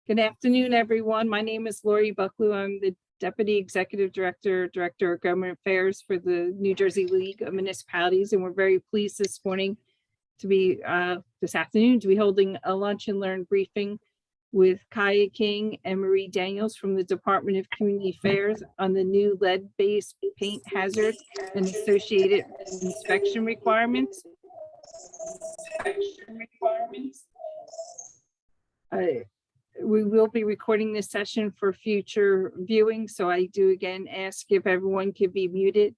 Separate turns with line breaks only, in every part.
Good afternoon, everyone. My name is Lori Bucklew. I'm the Deputy Executive Director, Director of Government Affairs for the New Jersey League of Municipalities, and we're very pleased this morning to be, this afternoon, to be holding a lunch and learn briefing with Kaya King and Marie Daniels from the Department of Community Affairs on the new lead-based paint hazard and associated inspection requirements. We will be recording this session for future viewing, so I do again ask if everyone could be muted.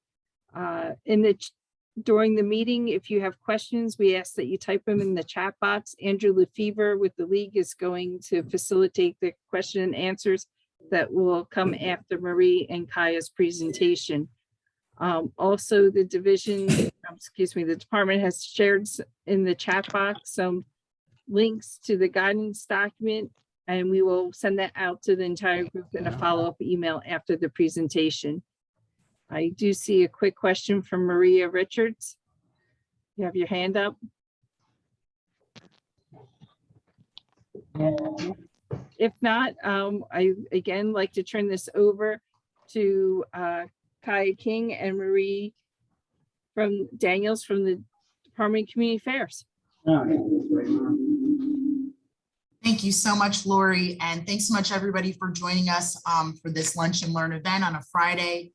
During the meeting, if you have questions, we ask that you type them in the chat box. Andrew Lefevre with the League is going to facilitate the question and answers that will come after Marie and Kaya's presentation. Also, the department has shared in the chat box some links to the guidance document, and we will send that out to the entire group in a follow-up email after the presentation. I do see a quick question from Maria Richards. You have your hand up. If not, I again like to turn this over to Kaya King and Marie Daniels from the Department of Community Affairs.
Thank you so much, Lori, and thanks so much everybody for joining us for this Lunch and Learn event on a Friday.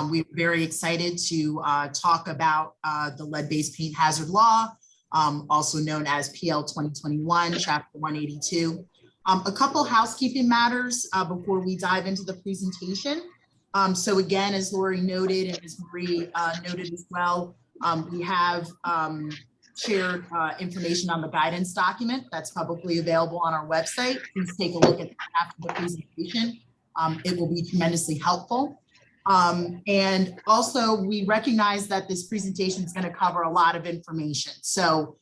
We're very excited to talk about the lead-based paint hazard law, also known as PL 2021, Chapter 182. A couple housekeeping matters before we dive into the presentation. So again, as Lori noted and as Marie noted as well, we have shared information on the guidance document that's publicly available on our website. Please take a look at that after the presentation. It will be tremendously helpful. And also we recognize that this presentation is going to cover a lot of information. So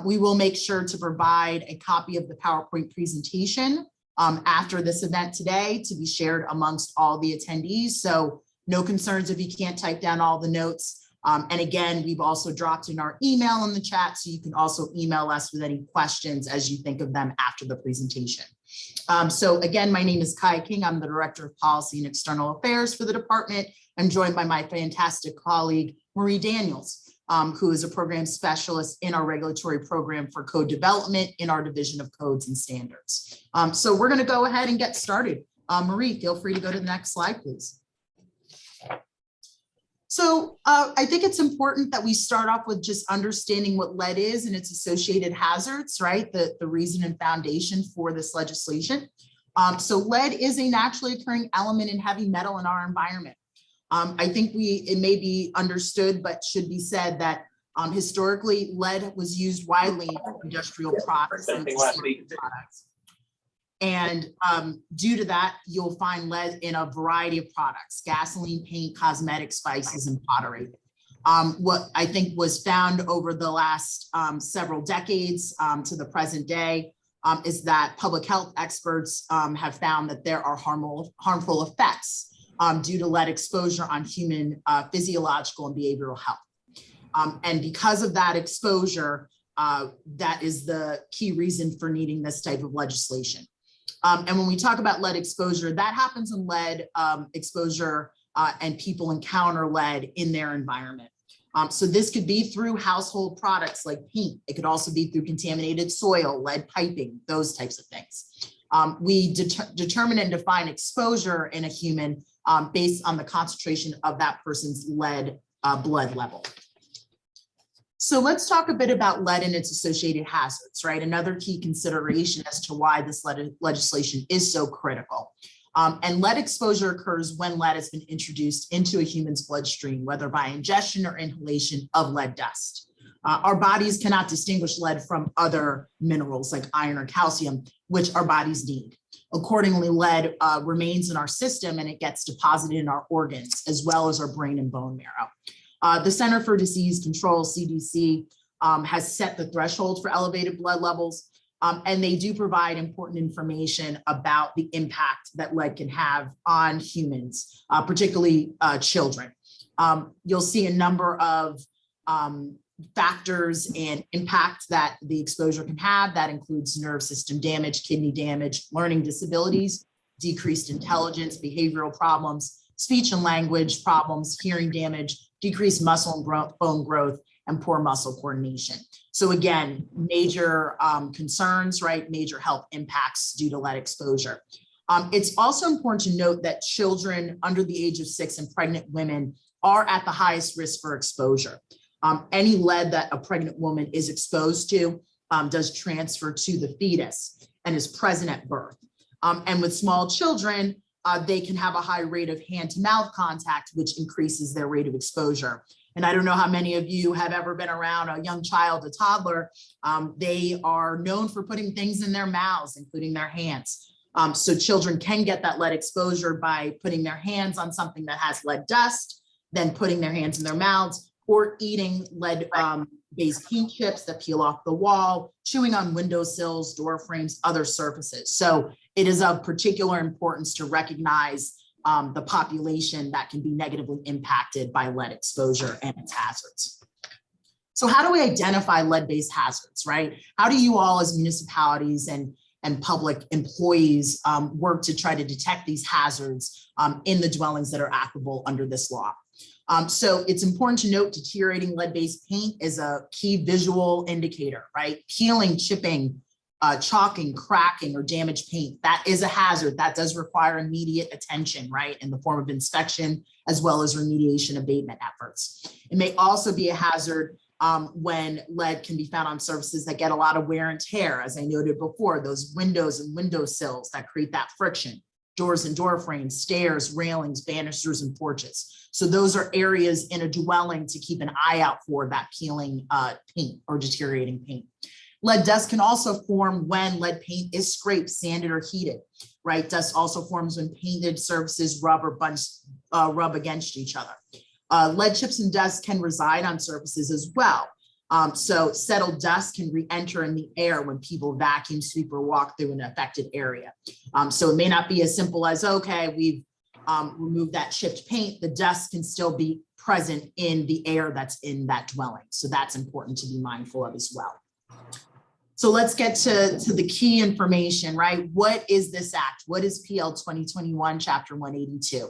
we will make sure to provide a copy of the PowerPoint presentation after this event today to be shared amongst all the attendees. So no concerns if you can't type down all the notes. And again, we've also dropped in our email in the chat, so you can also email us with any questions as you think of them after the presentation. So again, my name is Kaya King. I'm the Director of Policy and External Affairs for the department. I'm joined by my fantastic colleague, Marie Daniels, who is a program specialist in our regulatory program for code development in our Division of Codes and Standards. So we're going to go ahead and get started. Marie, feel free to go to the next slide, please. So I think it's important that we start off with just understanding what lead is and its associated hazards, right? The reason and foundation for this legislation. So lead is a naturally occurring element in heavy metal in our environment. I think it may be understood, but should be said that historically lead was used widely in industrial products. And due to that, you'll find lead in a variety of products: gasoline, paint, cosmetic, spices, and pottery. What I think was found over the last several decades to the present day is that public health experts have found that there are harmful effects due to lead exposure on human physiological and behavioral health. And because of that exposure, that is the key reason for needing this type of legislation. And when we talk about lead exposure, that happens when lead exposure and people encounter lead in their environment. So this could be through household products like paint. It could also be through contaminated soil, lead piping, those types of things. We determine and define exposure in a human based on the concentration of that person's lead blood level. So let's talk a bit about lead and its associated hazards, right? Another key consideration as to why this legislation is so critical. And lead exposure occurs when lead has been introduced into a human's bloodstream, whether by ingestion or inhalation of lead dust. Our bodies cannot distinguish lead from other minerals like iron or calcium, which our bodies need. Accordingly, lead remains in our system and it gets deposited in our organs as well as our brain and bone marrow. The Center for Disease Control, CDC, has set the threshold for elevated blood levels, and they do provide important information about the impact that lead can have on humans, particularly children. You'll see a number of factors and impact that the exposure can have. That includes nerve system damage, kidney damage, learning disabilities, decreased intelligence, behavioral problems, speech and language problems, hearing damage, decreased muscle and bone growth, and poor muscle coordination. So again, major concerns, right? Major health impacts due to lead exposure. It's also important to note that children under the age of 6 and pregnant women are at the highest risk for exposure. Any lead that a pregnant woman is exposed to does transfer to the fetus and is present at birth. And with small children, they can have a high rate of hand-to-mouth contact, which increases their rate of exposure. And I don't know how many of you have ever been around a young child, a toddler. They are known for putting things in their mouths, including their hands. So children can get that lead exposure by putting their hands on something that has lead dust, then putting their hands in their mouths, or eating lead-based paint chips that peel off the wall, chewing on windowsills, door frames, other surfaces. So it is of particular importance to recognize the population that can be negatively impacted by lead exposure and its hazards. So how do we identify lead-based hazards, right? How do you all as municipalities and public employees work to try to detect these hazards in the dwellings that are applicable under this law? So it's important to note deteriorating lead-based paint is a key visual indicator, right? Peeling, chipping, chalking, cracking, or damaged paint, that is a hazard that does require immediate attention, right? In the form of inspection, as well as remediation abatement efforts. It may also be a hazard when lead can be found on surfaces that get a lot of wear and tear, as I noted before, those windows and windowsills that create that friction, doors and door frames, stairs, railings, banisters, and porches. So those are areas in a dwelling to keep an eye out for that peeling paint or deteriorating paint. Lead dust can also form when lead paint is scraped, sanded, or heated, right? Dust also forms when painted surfaces rub rub against each other. Lead chips and dust can reside on surfaces as well. So settled dust can re-enter in the air when people vacuum, sweep, or walk through an affected area. So it may not be as simple as, okay, we've removed that chipped paint, the dust can still be present in the air that's in that dwelling. So that's important to be mindful of as well. So let's get to the key information, right? What is this act? What is PL 2021, Chapter 182?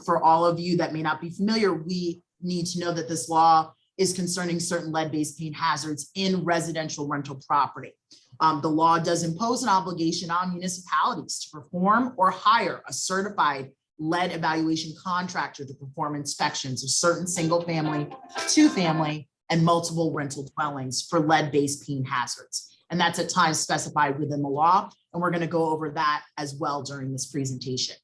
For all of you that may not be familiar, we need to know that this law is concerning certain lead-based paint hazards in residential rental property. The law does impose an obligation on municipalities to perform or hire a certified lead evaluation contractor to perform inspections of certain single-family, two-family, and multiple rental dwellings for lead-based paint hazards. And that's at times specified within the law. And we're going to go over that as well during this presentation.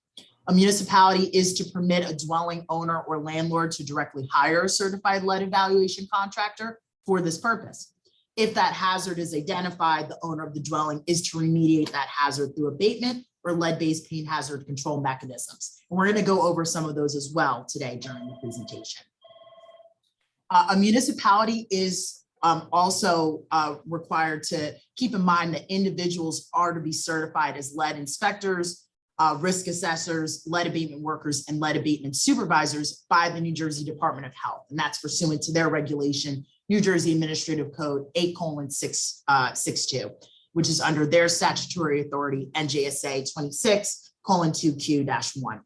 A municipality is to permit a dwelling owner or landlord to directly hire a certified lead evaluation contractor for this purpose. If that hazard is identified, the owner of the dwelling is to remediate that hazard through abatement or lead-based paint hazard control mechanisms. And we're going to go over some of those as well today during the presentation. A municipality is also required to keep in mind that individuals are to be certified as lead inspectors, risk assessors, lead abatement workers, and lead abatement supervisors by the New Jersey Department of Health. And that's pursuant to their regulation, New Jersey Administrative Code 8:662, which is under their statutory authority, NJSA 26:2Q-1.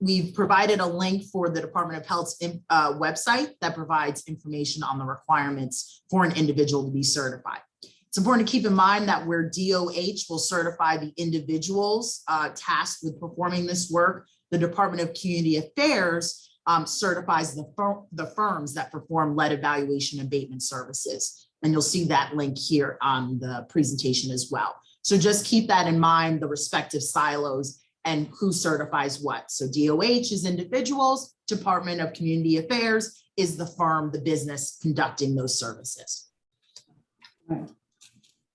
We've provided a link for the Department of Health's website that provides information on the requirements for an individual to be certified. It's important to keep in mind that where DOH will certify the individuals tasked with performing this work, the Department of Community Affairs certifies the firms that perform lead evaluation abatement services. And you'll see that link here on the presentation as well. So just keep that in mind, the respective silos and who certifies what. So DOH is individuals, Department of Community Affairs is the firm, the business conducting those services. Right.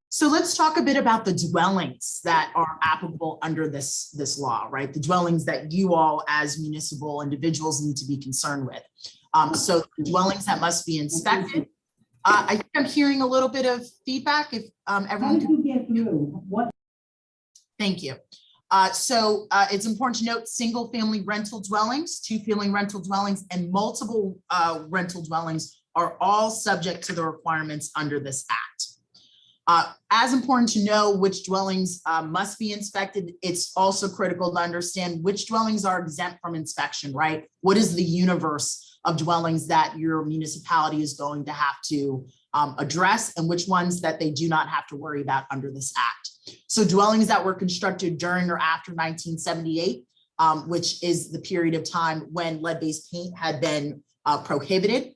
So let's talk a bit about the dwellings that are applicable under this law, right? The dwellings that you all as municipal individuals need to be concerned with. So the dwellings that must be inspected. I think I'm hearing a little bit of feedback. If everyone
can get through. What?
Thank you. So it's important to note single family rental dwellings, two family rental dwellings, and multiple rental dwellings are all subject to the requirements under this act. As important to know which dwellings must be inspected, it's also critical to understand which dwellings are exempt from inspection, right? What is the universe of dwellings that your municipality is going to have to address, and which ones that they do not have to worry about under this act? So dwellings that were constructed during or after 1978, which is the period of time when lead-based paint had been prohibited,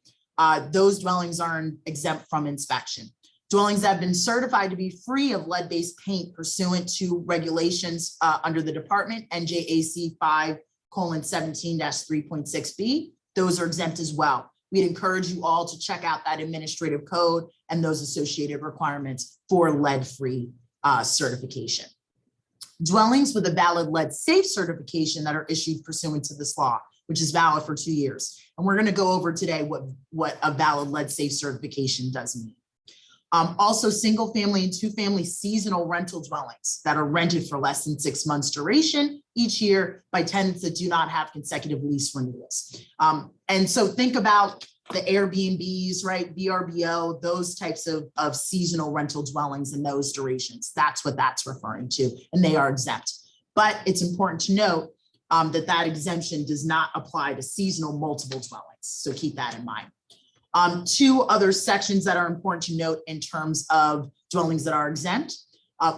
those dwellings are exempt from inspection. Dwellings that have been certified to be free of lead-based paint pursuant to regulations under the department, NJAC 5:17-3.6B, those are exempt as well. We'd encourage you all to check out that administrative code and those associated requirements for lead-free certification. Dwellings with a valid lead-safe certification that are issued pursuant to this law, which is valid for 2 years. And we're going to go over today what a valid lead-safe certification does mean. Also, single family and two family seasonal rental dwellings that are rented for less than 6 months duration each year by tenants that do not have consecutive lease renewals. And so think about the Airbnbs, right? VRBO, those types of seasonal rental dwellings and those durations. That's what that's referring to, and they are exempt. But it's important to note that exemption does not apply to seasonal multiple dwellings. So keep that in mind. Two other sections that are important to note in terms of dwellings that are exempt.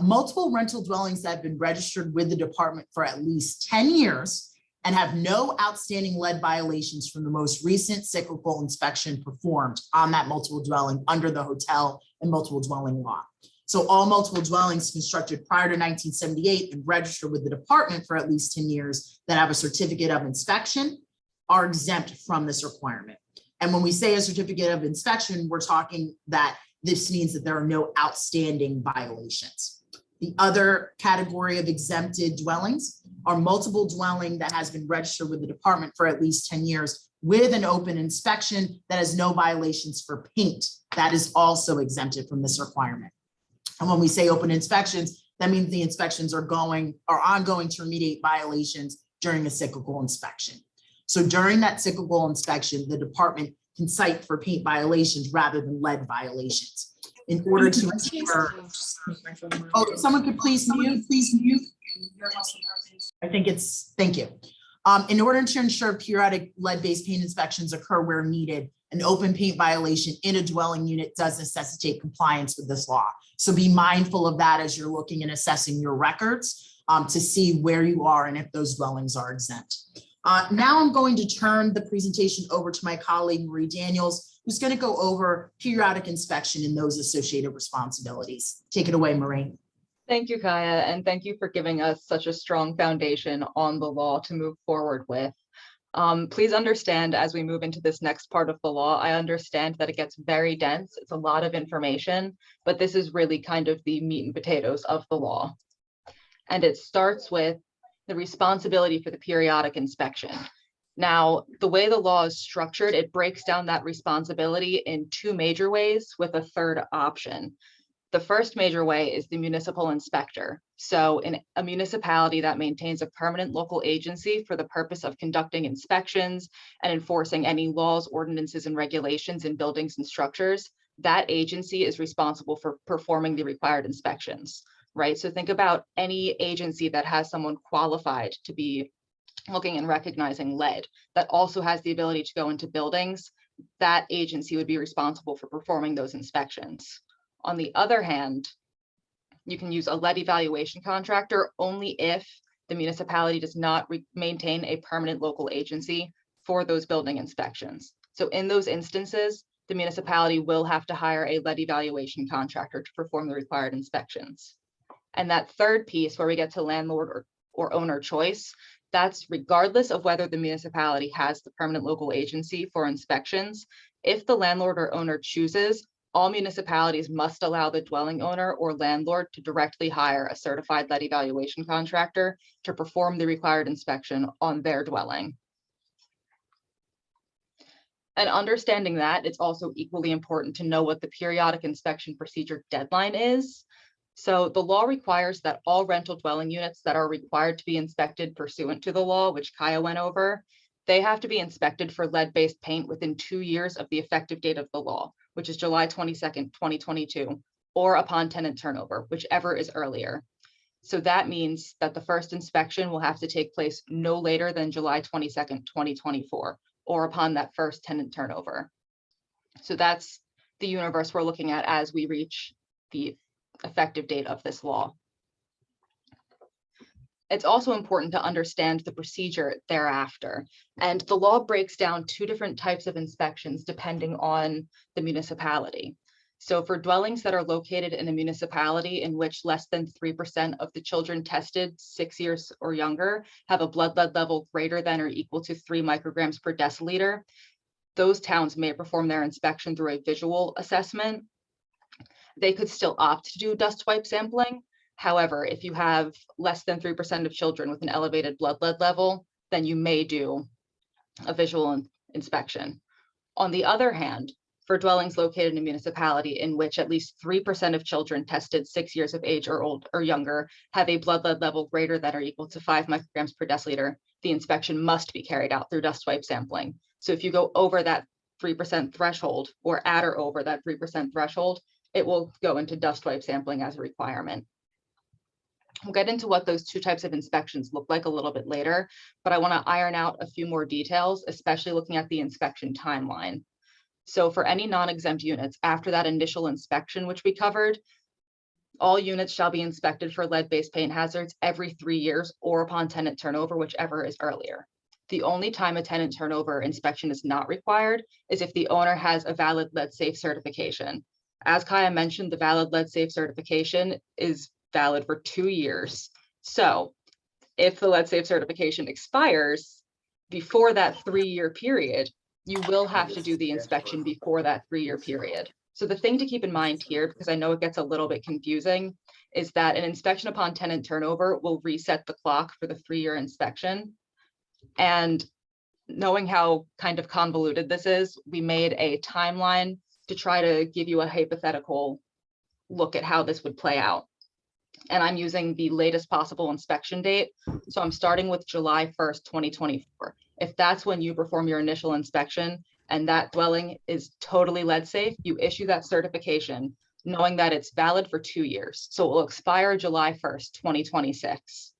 Multiple rental dwellings that have been registered with the department for at least 10 years and have no outstanding lead violations from the most recent cyclical inspection performed on that multiple dwelling under the hotel and multiple dwelling law. So all multiple dwellings constructed prior to 1978 and registered with the department for at least 10 years that have a certificate of inspection are exempt from this requirement. And when we say a certificate of inspection, we're talking that this means that there are no outstanding violations. The other category of exempted dwellings are multiple dwelling that has been registered with the department for at least 10 years with an open inspection that has no violations for paint. That is also exempted from this requirement. And when we say open inspections, that means the inspections are ongoing to remediate violations during a cyclical inspection. So during that cyclical inspection, the department can cite for paint violations rather than lead violations. In order to ensure, someone could please mute. I think it's, thank you. In order to ensure periodic lead-based paint inspections occur where needed, an open paint violation in a dwelling unit does necessitate compliance with this law. So be mindful of that as you're looking and assessing your records to see where you are and if those dwellings are exempt. Now I'm going to turn the presentation over to my colleague, Marie Daniels, who's going to go over periodic inspection and those associated responsibilities. Take it away, Marie.
Thank you, Kaya, and thank you for giving us such a strong foundation on the law to move forward with. Please understand as we move into this next part of the law, I understand that it gets very dense. It's a lot of information, but this is really kind of the meat and potatoes of the law. And it starts with the responsibility for the periodic inspection. Now, the way the law is structured, it breaks down that responsibility in two major ways with a third option. The first major way is the municipal inspector. So in a municipality that maintains a permanent local agency for the purpose of conducting inspections and enforcing any laws, ordinances, and regulations in buildings and structures, that agency is responsible for performing the required inspections, right? So think about any agency that has someone qualified to be looking and recognizing lead that also has the ability to go into buildings. That agency would be responsible for performing those inspections. On the other hand, you can use a lead evaluation contractor only if the municipality does not maintain a permanent local agency for those building inspections. So in those instances, the municipality will have to hire a lead evaluation contractor to perform the required inspections. And that third piece where we get to landlord or owner choice, that's regardless of whether the municipality has the permanent local agency for inspections. If the landlord or owner chooses, all municipalities must allow the dwelling owner or landlord to directly hire a certified lead evaluation contractor to perform the required inspection on their dwelling. And understanding that, it's also equally important to know what the periodic inspection procedure deadline is. So the law requires that all rental dwelling units that are required to be inspected pursuant to the law, which Kaya went over, They have to be inspected for lead-based paint within 2 years of the effective date of the law, which is July 22nd, 2022, or upon tenant turnover, whichever is earlier. So that means that the first inspection will have to take place no later than July 22nd, 2024, or upon that first tenant turnover. So that's the universe we're looking at as we reach the effective date of this law. It's also important to understand the procedure thereafter. And the law breaks down 2 different types of inspections depending on the municipality. So for dwellings that are located in a municipality in which less than 3% of the children tested 6 years or younger have a blood lead level greater than or equal to 3 micrograms per deciliter, those towns may perform their inspection through a visual assessment. They could still opt to do dust wipe sampling. However, if you have less than 3% of children with an elevated blood lead level, then you may do a visual inspection. On the other hand, for dwellings located in a municipality in which at least 3% of children tested 6 years of age or old or younger have a blood lead level greater than or equal to 5 micrograms per deciliter, the inspection must be carried out through dust wipe sampling. So if you go over that 3% threshold or at or over that 3% threshold, it will go into dust wipe sampling as a requirement. We'll get into what those 2 types of inspections look like a little bit later, but I want to iron out a few more details, especially looking at the inspection timeline. So for any non-exempt units, after that initial inspection, which we covered, all units shall be inspected for lead-based paint hazards every 3 years or upon tenant turnover, whichever is earlier. The only time a tenant turnover inspection is not required is if the owner has a valid lead safe certification. As Kaya mentioned, the valid lead safe certification is valid for 2 years. So if the lead safe certification expires before that 3-year period, you will have to do the inspection before that 3-year period. So the thing to keep in mind here, because I know it gets a little bit confusing, is that an inspection upon tenant turnover will reset the clock for the 3-year inspection. And knowing how kind of convoluted this is, we made a timeline to try to give you a hypothetical look at how this would play out. And I'm using the latest possible inspection date. So I'm starting with July 1st, 2024. If that's when you perform your initial inspection and that dwelling is totally lead safe, you issue that certification knowing that it's valid for 2 years. So it will expire July 1st, 2026.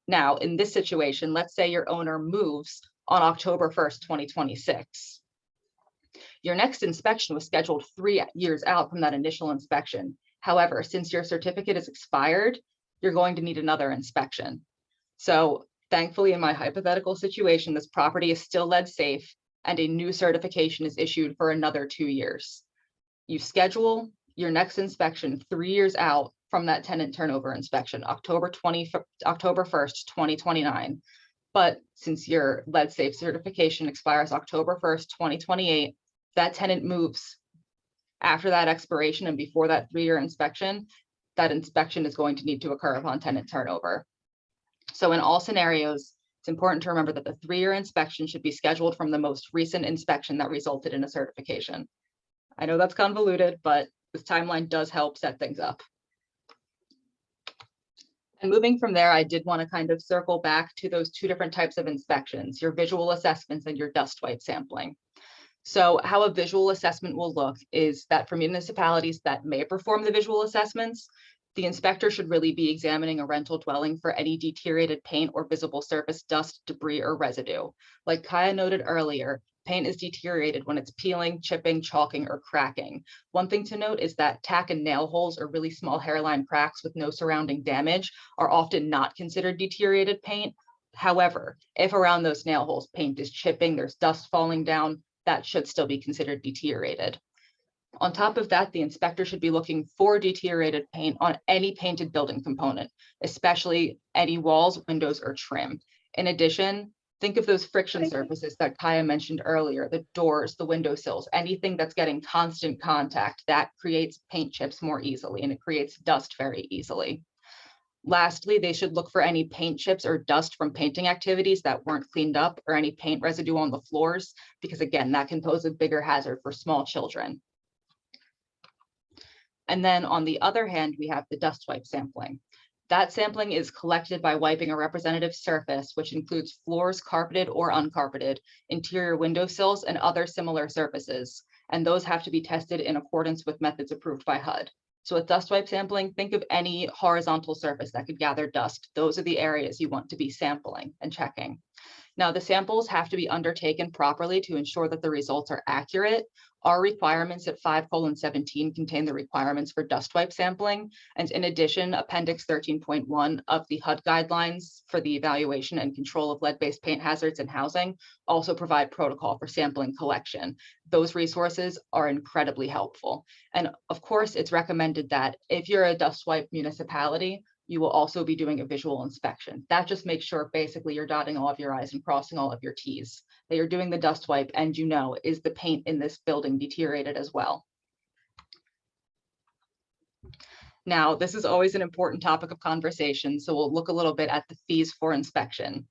Now, in this situation, let's say your owner moves on October 1st, 2026. Your next inspection was scheduled 3 years out from that initial inspection. However, since your certificate is expired, you're going to need another inspection. So thankfully, in my hypothetical situation, this property is still lead safe and a new certification is issued for another 2 years. You schedule your next inspection 3 years out from that tenant turnover inspection, October 1st, 2029. But since your lead safe certification expires October 1st, 2028, that tenant moves after that expiration and before that 3-year inspection, that inspection is going to need to occur upon tenant turnover. So in all scenarios, it's important to remember that the 3-year inspection should be scheduled from the most recent inspection that resulted in a certification. I know that's convoluted, but this timeline does help set things up. And moving from there, I did want to kind of circle back to those 2 different types of inspections, your visual assessments and your dust wipe sampling. So how a visual assessment will look is that for municipalities that may perform the visual assessments, the inspector should really be examining a rental dwelling for any deteriorated paint or visible surface dust, debris, or residue. Like Kaya noted earlier, paint is deteriorated when it's peeling, chipping, chalking, or cracking. One thing to note is that tack and nail holes or really small hairline cracks with no surrounding damage are often not considered deteriorated paint. However, if around those nail holes paint is chipping, there's dust falling down, that should still be considered deteriorated. On top of that, the inspector should be looking for deteriorated paint on any painted building component, especially any walls, windows, or trim. In addition, think of those friction surfaces that Kaya mentioned earlier, the doors, the windowsills, anything that's getting constant contact that creates paint chips more easily and it creates dust very easily. Lastly, they should look for any paint chips or dust from painting activities that weren't cleaned up or any paint residue on the floors, because again, that can pose a bigger hazard for small children. And then on the other hand, we have the dust wipe sampling. That sampling is collected by wiping a representative surface, which includes floors, carpeted or uncarpeted, interior windowsills, and other similar surfaces. And those have to be tested in accordance with methods approved by HUD. So with dust wipe sampling, think of any horizontal surface that could gather dust. Those are the areas you want to be sampling and checking. Now, the samples have to be undertaken properly to ensure that the results are accurate. Our requirements at 5:17 contain the requirements for dust wipe sampling. And in addition, Appendix 13.1 of the HUD guidelines for the evaluation and control of lead-based paint hazards in housing also provide protocol for sampling collection. Those resources are incredibly helpful. And of course, it's recommended that if you're a dust wipe municipality, you will also be doing a visual inspection. That just makes sure basically you're dotting all of your I's and crossing all of your T's, that you're doing the dust wipe and you know, is the paint in this building deteriorated as well? Now, this is always an important topic of conversation, so we'll look a little bit at the fees for inspection,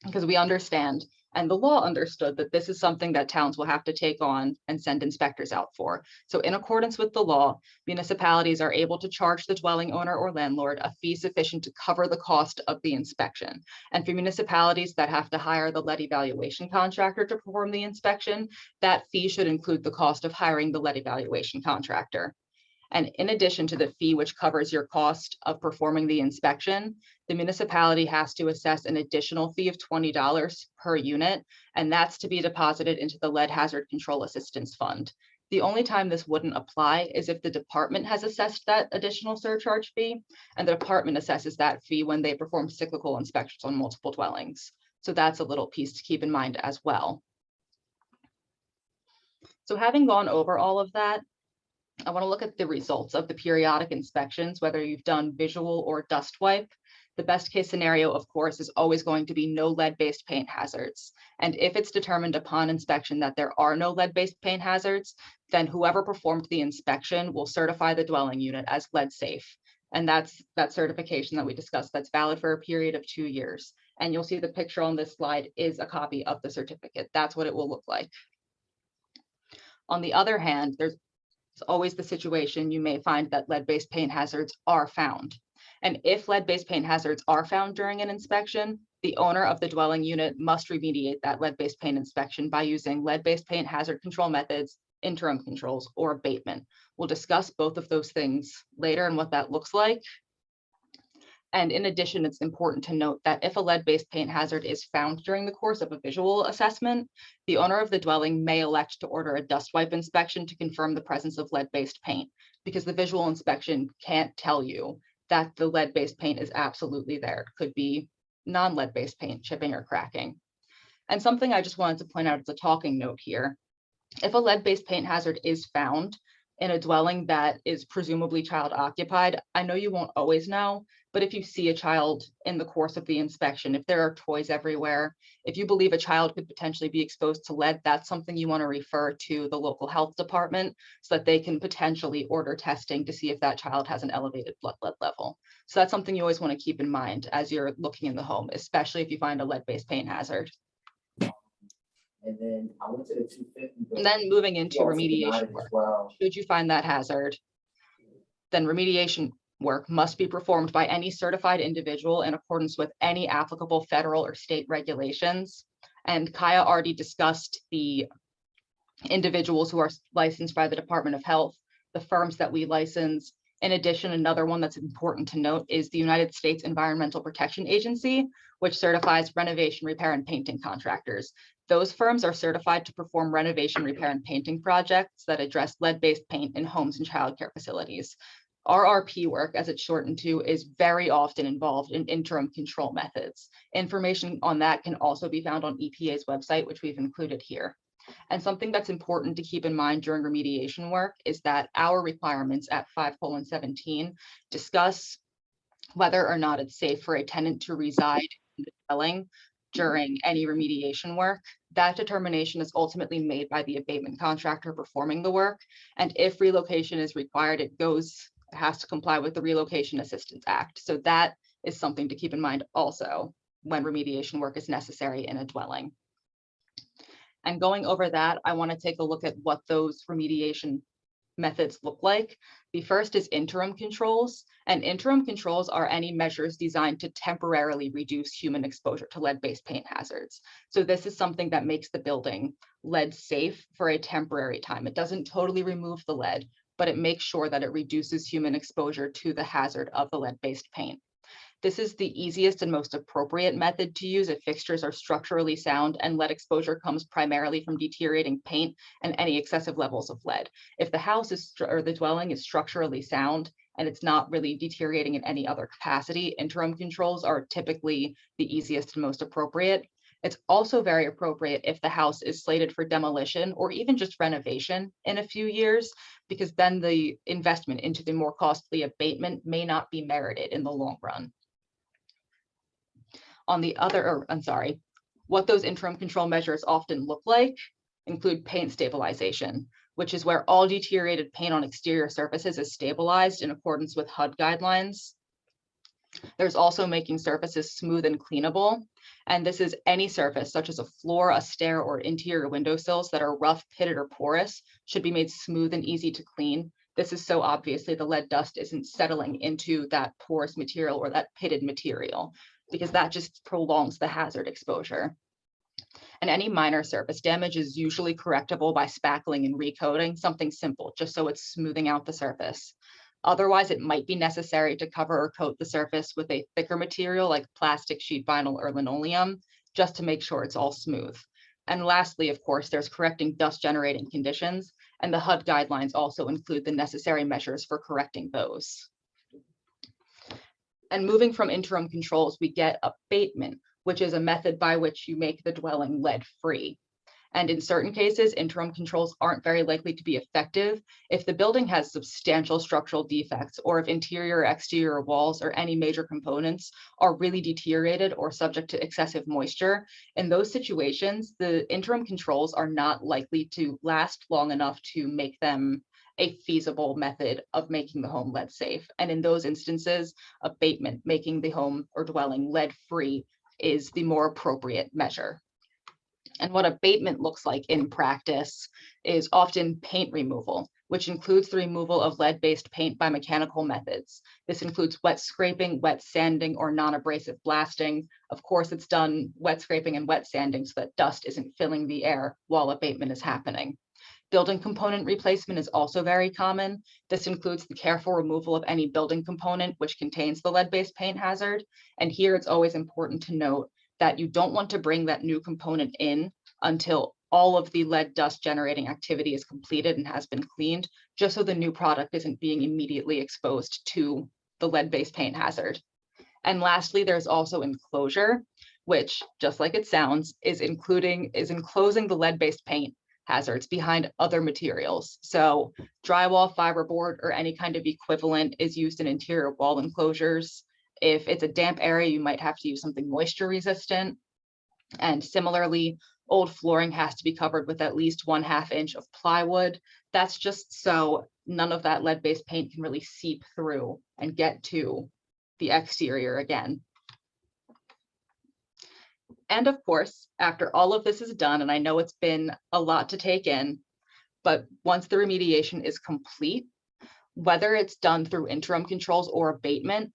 because we understand, and the law understood, that this is something that towns will have to take on and send inspectors out for. So in accordance with the law, municipalities are able to charge the dwelling owner or landlord a fee sufficient to cover the cost of the inspection. And for municipalities that have to hire the lead evaluation contractor to perform the inspection, that fee should include the cost of hiring the lead evaluation contractor. And in addition to the fee which covers your cost of performing the inspection, the municipality has to assess an additional fee of $20 per unit, and that's to be deposited into the Lead Hazard Control Assistance Fund. The only time this wouldn't apply is if the department has assessed that additional surcharge fee, and the department assesses that fee when they perform cyclical inspections on multiple dwellings. So that's a little piece to keep in mind as well. So having gone over all of that, I want to look at the results of the periodic inspections, whether you've done visual or dust wipe. The best case scenario, of course, is always going to be no lead-based paint hazards. And if it's determined upon inspection that there are no lead-based paint hazards, then whoever performed the inspection will certify the dwelling unit as lead safe. And that's that certification that we discussed that's valid for a period of 2 years. And you'll see the picture on this slide is a copy of the certificate. That's what it will look like. On the other hand, there's always the situation you may find that lead-based paint hazards are found. And if lead-based paint hazards are found during an inspection, the owner of the dwelling unit must remediate that lead-based paint inspection by using lead-based paint hazard control methods, interim controls, or abatement. We'll discuss both of those things later and what that looks like. And in addition, it's important to note that if a lead-based paint hazard is found during the course of a visual assessment, the owner of the dwelling may elect to order a dust wipe inspection to confirm the presence of lead-based paint, because the visual inspection can't tell you that the lead-based paint is absolutely there. It could be non-lead-based paint, chipping or cracking. And something I just wanted to point out as a talking note here, if a lead-based paint hazard is found in a dwelling that is presumably child occupied, I know you won't always know, but if you see a child in the course of the inspection, if there are toys everywhere, if you believe a child could potentially be exposed to lead, that's something you want to refer to the local health department so that they can potentially order testing to see if that child has an elevated blood lead level. So that's something you always want to keep in mind as you're looking in the home, especially if you find a lead-based paint hazard.
And then I went to the 250.
And then moving into remediation work. Should you find that hazard, then remediation work must be performed by any certified individual in accordance with any applicable federal or state regulations. And Kaya already discussed the individuals who are licensed by the Department of Health, the firms that we license. In addition, another one that's important to note is the United States Environmental Protection Agency, which certifies renovation, repair, and painting contractors. Those firms are certified to perform renovation, repair, and painting projects that address lead-based paint in homes and childcare facilities. RRP work, as it's shortened to, is very often involved in interim control methods. Information on that can also be found on EPA's website, which we've included here. And something that's important to keep in mind during remediation work is that our requirements at 5:17 discuss whether or not it's safe for a tenant to reside in the dwelling during any remediation work. That determination is ultimately made by the abatement contractor performing the work. And if relocation is required, it has to comply with the Relocation Assistance Act. So that is something to keep in mind also when remediation work is necessary in a dwelling. And going over that, I want to take a look at what those remediation methods look like. The first is interim controls, and interim controls are any measures designed to temporarily reduce human exposure to lead-based paint hazards. So this is something that makes the building lead safe for a temporary time. It doesn't totally remove the lead, but it makes sure that it reduces human exposure to the hazard of the lead-based paint. This is the easiest and most appropriate method to use if fixtures are structurally sound and lead exposure comes primarily from deteriorating paint and any excessive levels of lead. If the house is or the dwelling is structurally sound and it's not really deteriorating in any other capacity, interim controls are typically the easiest and most appropriate. It's also very appropriate if the house is slated for demolition or even just renovation in a few years, because then the investment into the more costly abatement may not be merited in the long run. What those interim control measures often look like include paint stabilization, which is where all deteriorated paint on exterior surfaces is stabilized in accordance with HUD guidelines. There's also making surfaces smooth and cleanable. And this is any surface such as a floor, a stair, or interior windowsills that are rough, pitted, or porous should be made smooth and easy to clean. This is so obviously the lead dust isn't settling into that porous material or that pitted material, because that just prolongs the hazard exposure. And any minor surface damage is usually correctable by spackling and recoating, something simple, just so it's smoothing out the surface. Otherwise, it might be necessary to cover or coat the surface with a thicker material like plastic, sheet vinyl, or linoleum, just to make sure it's all smooth. And lastly, of course, there's correcting dust generating conditions, and the HUD guidelines also include the necessary measures for correcting those. And moving from interim controls, we get abatement, which is a method by which you make the dwelling lead-free. And in certain cases, interim controls aren't very likely to be effective if the building has substantial structural defects, or if interior or exterior walls or any major components are really deteriorated or subject to excessive moisture. In those situations, the interim controls are not likely to last long enough to make them a feasible method of making the home lead safe. And in those instances, abatement, making the home or dwelling lead-free, is the more appropriate measure. And what abatement looks like in practice is often paint removal, which includes the removal of lead-based paint by mechanical methods. This includes wet scraping, wet sanding, or non-abrasive blasting. Of course, it's done wet scraping and wet sanding so that dust isn't filling the air while abatement is happening. Building component replacement is also very common. This includes the careful removal of any building component which contains the lead-based paint hazard. And here it's always important to note that you don't want to bring that new component in until all of the lead dust generating activity is completed and has been cleaned, just so the new product isn't being immediately exposed to the lead-based paint hazard. And lastly, there's also enclosure, which, just like it sounds, is enclosing the lead-based paint hazards behind other materials. So drywall, fiberboard, or any kind of equivalent is used in interior wall enclosures. If it's a damp area, you might have to use something moisture resistant. And similarly, old flooring has to be covered with at least 1/2 inch of plywood. That's just so none of that lead-based paint can really seep through and get to the exterior again. And of course, after all of this is done, and I know it's been a lot to take in, but once the remediation is complete, whether it's done through interim controls or abatement,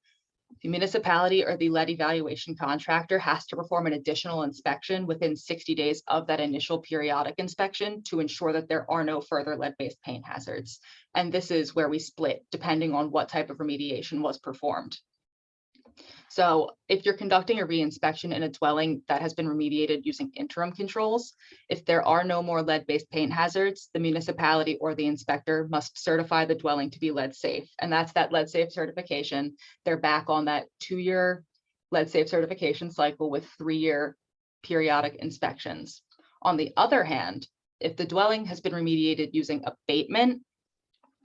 the municipality or the lead evaluation contractor has to perform an additional inspection within 60 days of that initial periodic inspection to ensure that there are no further lead-based paint hazards. And this is where we split depending on what type of remediation was performed. So if you're conducting a re-inspection in a dwelling that has been remediated using interim controls, if there are no more lead-based paint hazards, the municipality or the inspector must certify the dwelling to be lead safe. And that's that lead safe certification. They're back on that 2-year lead safe certification cycle with 3-year periodic inspections. On the other hand, if the dwelling has been remediated using abatement,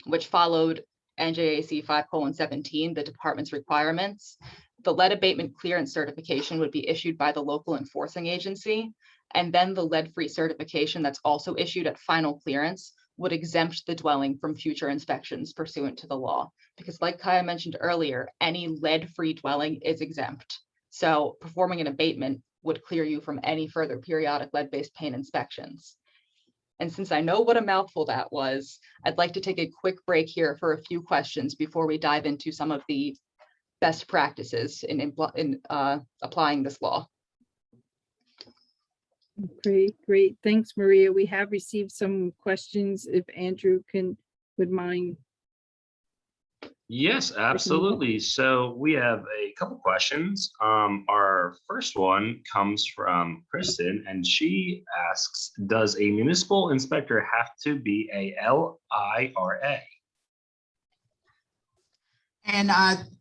which followed NJAC 5:17, the department's requirements, the lead abatement clearance certification would be issued by the local enforcing agency, and then the lead-free certification that's also issued at final clearance would exempt the dwelling from future inspections pursuant to the law. Because like Kaya mentioned earlier, any lead-free dwelling is exempt. So performing an abatement would clear you from any further periodic lead-based paint inspections. And since I know what a mouthful that was, I'd like to take a quick break here for a few questions before we dive into some of the best practices in applying this law.
Great, great. Thanks, Maria. We have received some questions. If Andrew would mind.
Yes, absolutely. So we have a couple questions. Our first one comes from Kristen, and she asks, does a municipal inspector have to be a LIRA?
And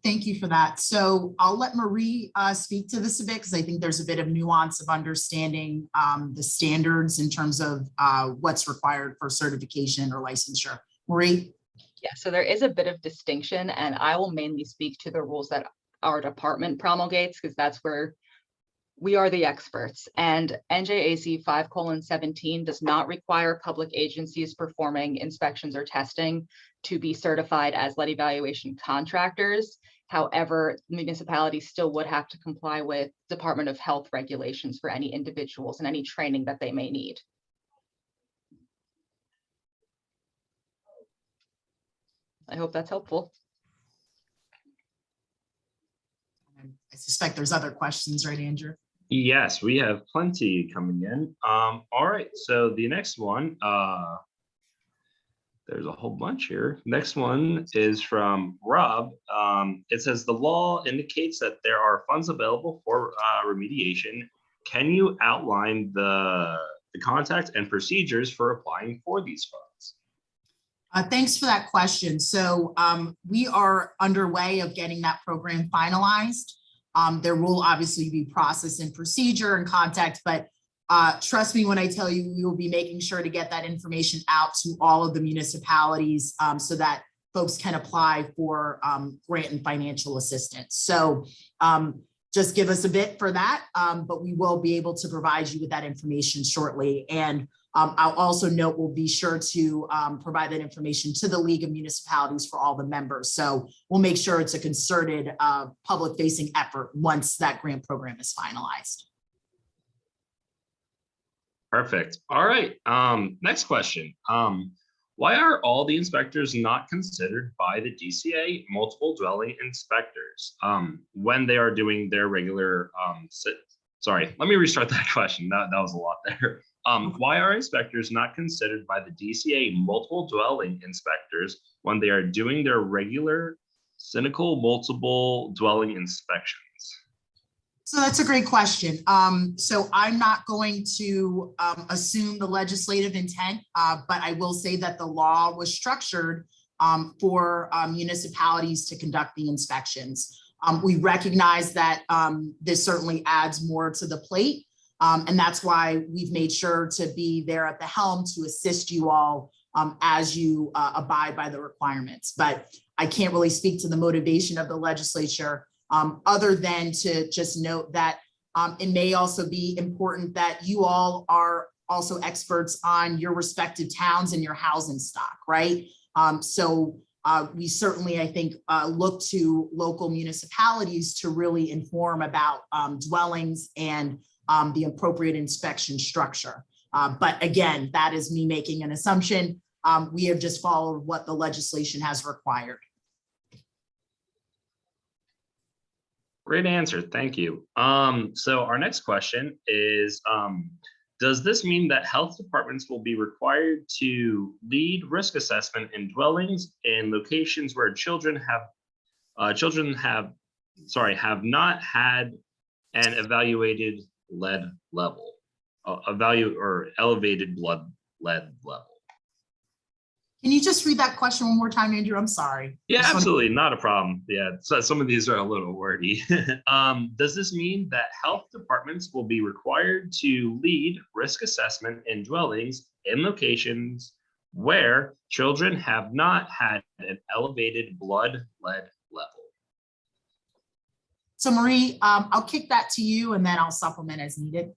thank you for that. So I'll let Marie speak to this a bit, because I think there's a bit of nuance of understanding the standards in terms of what's required for certification or licensure. Marie?
Yeah, so there is a bit of distinction, and I will mainly speak to the rules that our department promulgates, because that's where we are the experts. And NJAC 5:17 does not require public agencies performing inspections or testing to be certified as lead evaluation contractors. However, municipalities still would have to comply with Department of Health regulations for any individuals and any training that they may need. I hope that's helpful.
I suspect there's other questions, right, Andrew?
Yes, we have plenty coming in. All right, so the next one, there's a whole bunch here. Next one is from Rob. It says the law indicates that there are funds available for remediation. Can you outline the contact and procedures for applying for these funds?
Thanks for that question. So we are underway of getting that program finalized. There will obviously be process and procedure and contact, but trust me when I tell you, we will be making sure to get that information out to all of the municipalities so that folks can apply for grant and financial assistance. So just give us a bit for that, but we will be able to provide you with that information shortly. And I'll also note we'll be sure to provide that information to the League of Municipalities for all the members. So we'll make sure it's a concerted public-facing effort once that grant program is finalized.
Perfect. All right. Next question. Why are all the inspectors not considered by the DCA multiple dwelling inspectors when they are doing their regular sorry, let me restart that question. That was a lot there. Why are inspectors not considered by the DCA multiple dwelling inspectors when they are doing their regular cynical multiple dwelling inspections?
So that's a great question. So I'm not going to assume the legislative intent, but I will say that the law was structured for municipalities to conduct the inspections. We recognize that this certainly adds more to the plate. And that's why we've made sure to be there at the helm to assist you all as you abide by the requirements. But I can't really speak to the motivation of the legislature other than to just note that it may also be important that you all are also experts on your respective towns and your housing stock, right? So we certainly, I think, look to local municipalities to really inform about dwellings and the appropriate inspection structure. But again, that is me making an assumption. We have just followed what the legislation has required.
Great answer. Thank you. So our next question is, does this mean that health departments will be required to lead risk assessment in dwellings in locations where children have not had an evaluated lead level, elevated blood lead level?
Can you just read that question one more time, Andrew? I'm sorry.
Yeah, absolutely, not a problem. Yeah, so some of these are a little wordy. Does this mean that health departments will be required to lead risk assessment in dwellings in locations where children have not had an elevated blood lead level?
So Marie, I'll kick that to you and then I'll supplement as needed.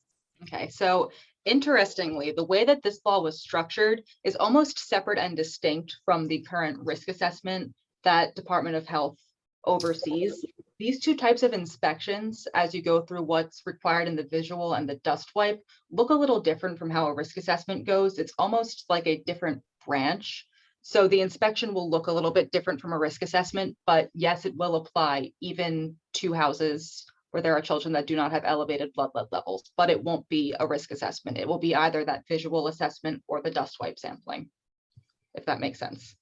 Okay, so interestingly, the way that this law was structured is almost separate and distinct from the current risk assessment that Department of Health oversees. These two types of inspections, as you go through what's required in the visual and the dust wipe, look a little different from how a risk assessment goes. It's almost like a different branch. So the inspection will look a little bit different from a risk assessment, but yes, it will apply even to houses where there are children that do not have elevated blood lead levels, but it won't be a risk assessment. It will be either that visual assessment or the dust wipe sampling, if that makes sense.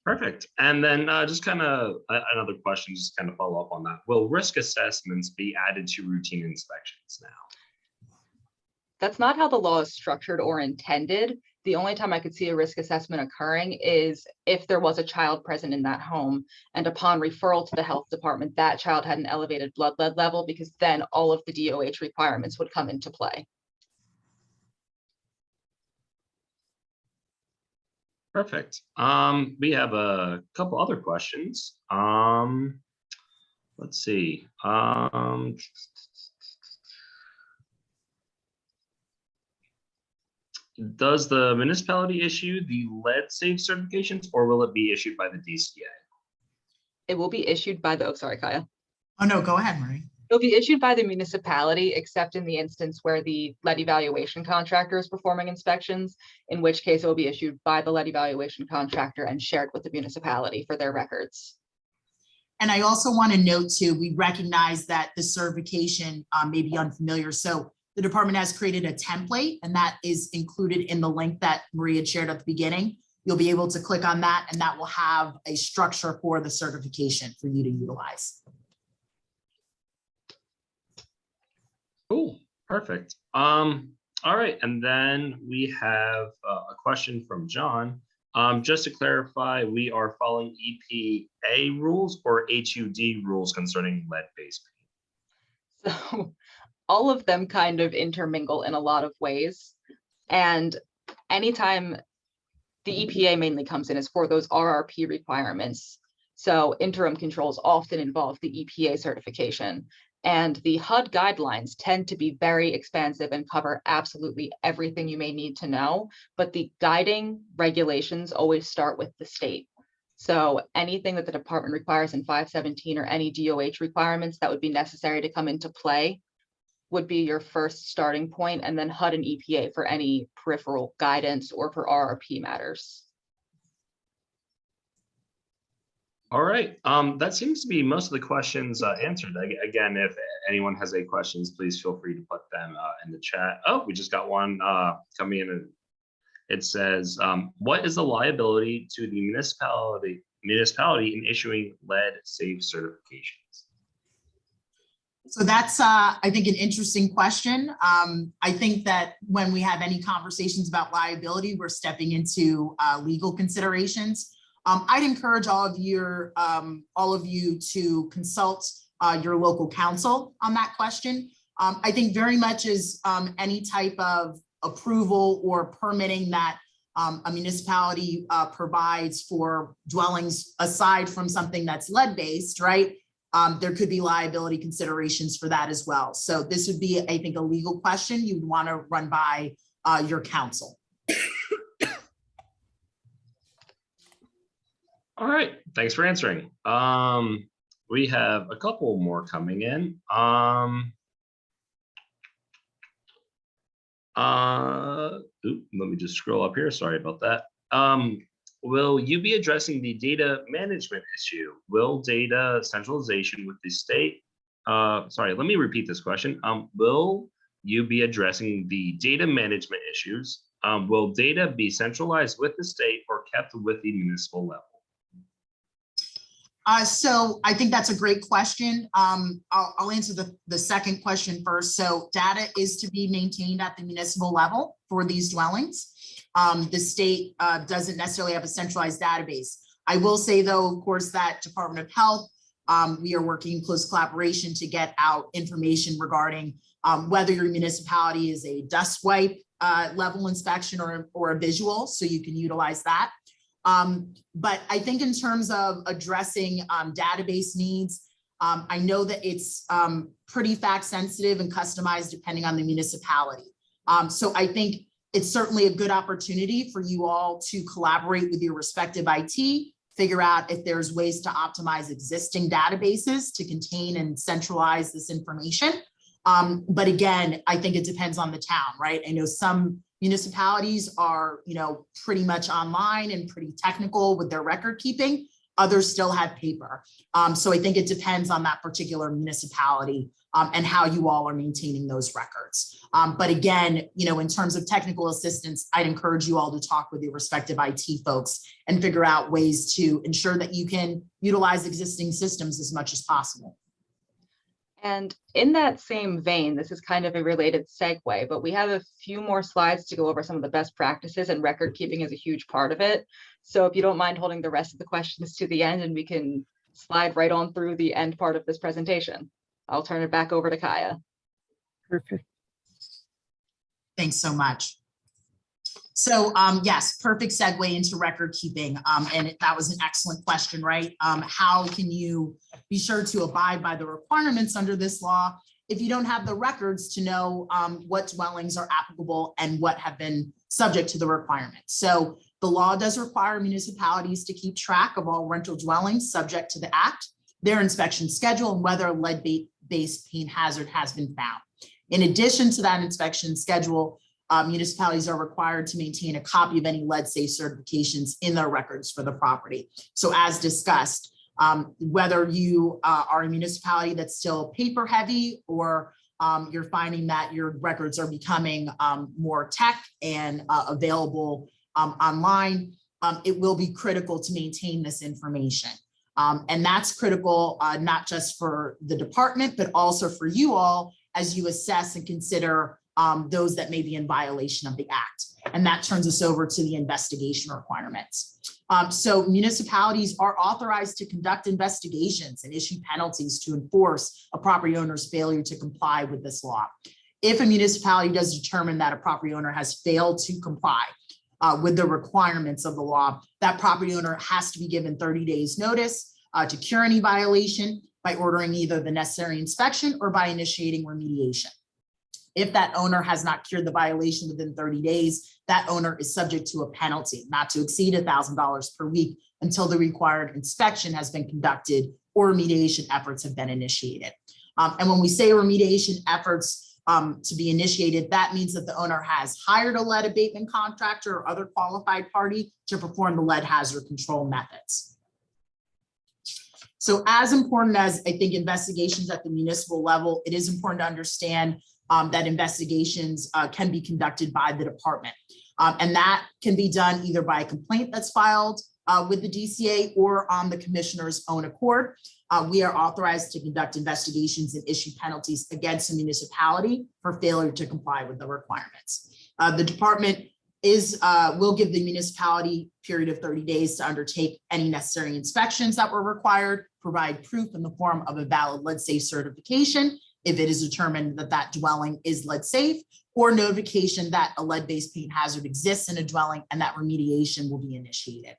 Perfect. And then just kind of another question, just kind of follow up on that. Will risk assessments be added to routine inspections now?
That's not how the law is structured or intended. The only time I could see a risk assessment occurring is if there was a child present in that home, and upon referral to the health department, that child had an elevated blood lead level, because then all of the DOH requirements would come into play.
Perfect. We have a couple other questions. Let's see. Does the municipality issue the lead safe certifications, or will it be issued by the DCA?
It will be issued by the, oh, sorry, Kaya.
Oh, no, go ahead, Marie.
It'll be issued by the municipality, except in the instance where the lead evaluation contractor is performing inspections, in which case it will be issued by the lead evaluation contractor and shared with the municipality for their records.
And I also want to note too, we recognize that the certification may be unfamiliar. So the department has created a template, and that is included in the link that Maria had shared at the beginning. You'll be able to click on that, and that will have a structure for the certification for you to utilize.
Cool, perfect. All right, and then we have a question from John. Just to clarify, we are following EPA rules or HUD rules concerning lead-based paint?
So all of them kind of intermingle in a lot of ways. And anytime the EPA mainly comes in is for those RRP requirements. So interim controls often involve the EPA certification. And the HUD guidelines tend to be very expansive and cover absolutely everything you may need to know, but the guiding regulations always start with the state. So anything that the department requires in 517 or any DOH requirements that would be necessary to come into play would be your first starting point, and then HUD and EPA for any peripheral guidance or for RRP matters.
All right, that seems to be most of the questions answered. Again, if anyone has any questions, please feel free to put them in the chat. Oh, we just got one coming in. It says, what is the liability to the municipality in issuing lead safe certifications?
So that's, I think, an interesting question. I think that when we have any conversations about liability, we're stepping into legal considerations. I'd encourage all of you to consult your local counsel on that question. I think very much as any type of approval or permitting that a municipality provides for dwellings aside from something that's lead-based, right? There could be liability considerations for that as well. So this would be, I think, a legal question you'd want to run by your counsel.
All right, thanks for answering. We have a couple more coming in. Let me just scroll up here. Sorry about that. Will you be addressing the data management issue? Will data centralization with the state? Sorry, let me repeat this question. Will you be addressing the data management issues? Will data be centralized with the state or kept with the municipal level?
So I think that's a great question. I'll answer the second question first. So data is to be maintained at the municipal level for these dwellings. The state doesn't necessarily have a centralized database. I will say, though, of course, that Department of Health, we are working in close collaboration to get out information regarding whether your municipality is a dust wipe level inspection or a visual, so you can utilize that. But I think in terms of addressing database needs, I know that it's pretty fact sensitive and customized depending on the municipality. So I think it's certainly a good opportunity for you all to collaborate with your respective IT, figure out if there's ways to optimize existing databases to contain and centralize this information. But again, I think it depends on the town, right? I know some municipalities are, pretty much online and pretty technical with their record keeping. Others still have paper. So I think it depends on that particular municipality and how you all are maintaining those records. But again, in terms of technical assistance, I'd encourage you all to talk with your respective IT folks and figure out ways to ensure that you can utilize existing systems as much as possible.
And in that same vein, this is kind of a related segue, but we have a few more slides to go over some of the best practices, and record keeping is a huge part of it. So if you don't mind holding the rest of the questions to the end, and we can slide right on through the end part of this presentation. I'll turn it back over to Kaya.
Perfect.
Thanks so much. So yes, perfect segue into record keeping. And that was an excellent question, right? How can you be sure to abide by the requirements under this law if you don't have the records to know what dwellings are applicable and what have been subject to the requirements? So the law does require municipalities to keep track of all rental dwellings subject to the act, their inspection schedule, and whether a lead-based paint hazard has been found. In addition to that inspection schedule, municipalities are required to maintain a copy of any lead safe certifications in their records for the property. So as discussed, whether you are a municipality that's still paper heavy, or you're finding that your records are becoming more tech and available online, it will be critical to maintain this information. And that's critical not just for the department, but also for you all as you assess and consider those that may be in violation of the act. And that turns us over to the investigation requirements. So municipalities are authorized to conduct investigations and issue penalties to enforce a property owner's failure to comply with this law. If a municipality does determine that a property owner has failed to comply with the requirements of the law, that property owner has to be given 30 days notice to cure any violation by ordering either the necessary inspection or by initiating remediation. If that owner has not cured the violation within 30 days, that owner is subject to a penalty not to exceed $1,000 per week until the required inspection has been conducted or remediation efforts have been initiated. And when we say remediation efforts to be initiated, that means that the owner has hired a lead abatement contractor or other qualified party to perform the lead hazard control methods. So as important as I think investigations at the municipal level, it is important to understand that investigations can be conducted by the department. And that can be done either by a complaint that's filed with the DCA or on the commissioner's own accord. We are authorized to conduct investigations and issue penalties against a municipality for failure to comply with the requirements. The department will give the municipality a period of 30 days to undertake any necessary inspections that were required, provide proof in the form of a valid lead safe certification if it is determined that that dwelling is lead safe, or notification that a lead-based paint hazard exists in a dwelling and that remediation will be initiated.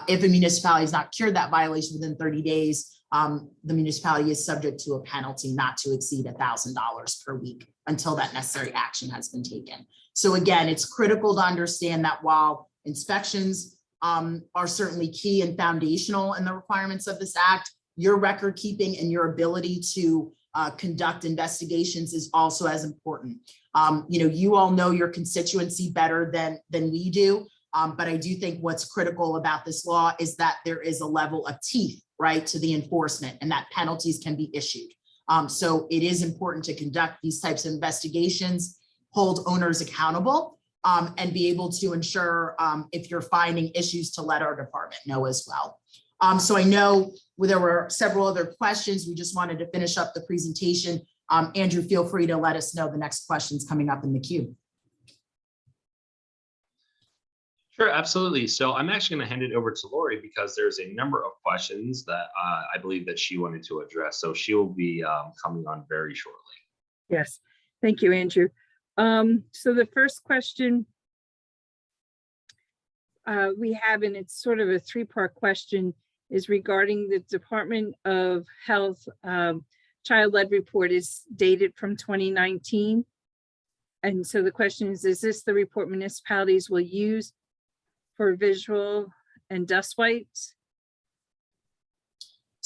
If a municipality has not cured that violation within 30 days, the municipality is subject to a penalty not to exceed $1,000 per week until that necessary action has been taken. So again, it's critical to understand that while inspections are certainly key and foundational in the requirements of this act, your record keeping and your ability to conduct investigations is also as important. You all know your constituency better than we do, but I do think what's critical about this law is that there is a level of teeth, right, to the enforcement, and that penalties can be issued. So it is important to conduct these types of investigations, hold owners accountable, and be able to ensure if you're finding issues to let our department know as well. So I know there were several other questions. We just wanted to finish up the presentation. Andrew, feel free to let us know the next questions coming up in the queue.
Sure, absolutely. So I'm actually going to hand it over to Lori because there's a number of questions that I believe that she wanted to address. So she will be coming on very shortly.
Yes, thank you, Andrew. So the first question we have, and it's sort of a three-part question, is regarding the Department of Health child lead report is dated from 2019. And so the question is this the report municipalities will use for visual and dust wipes?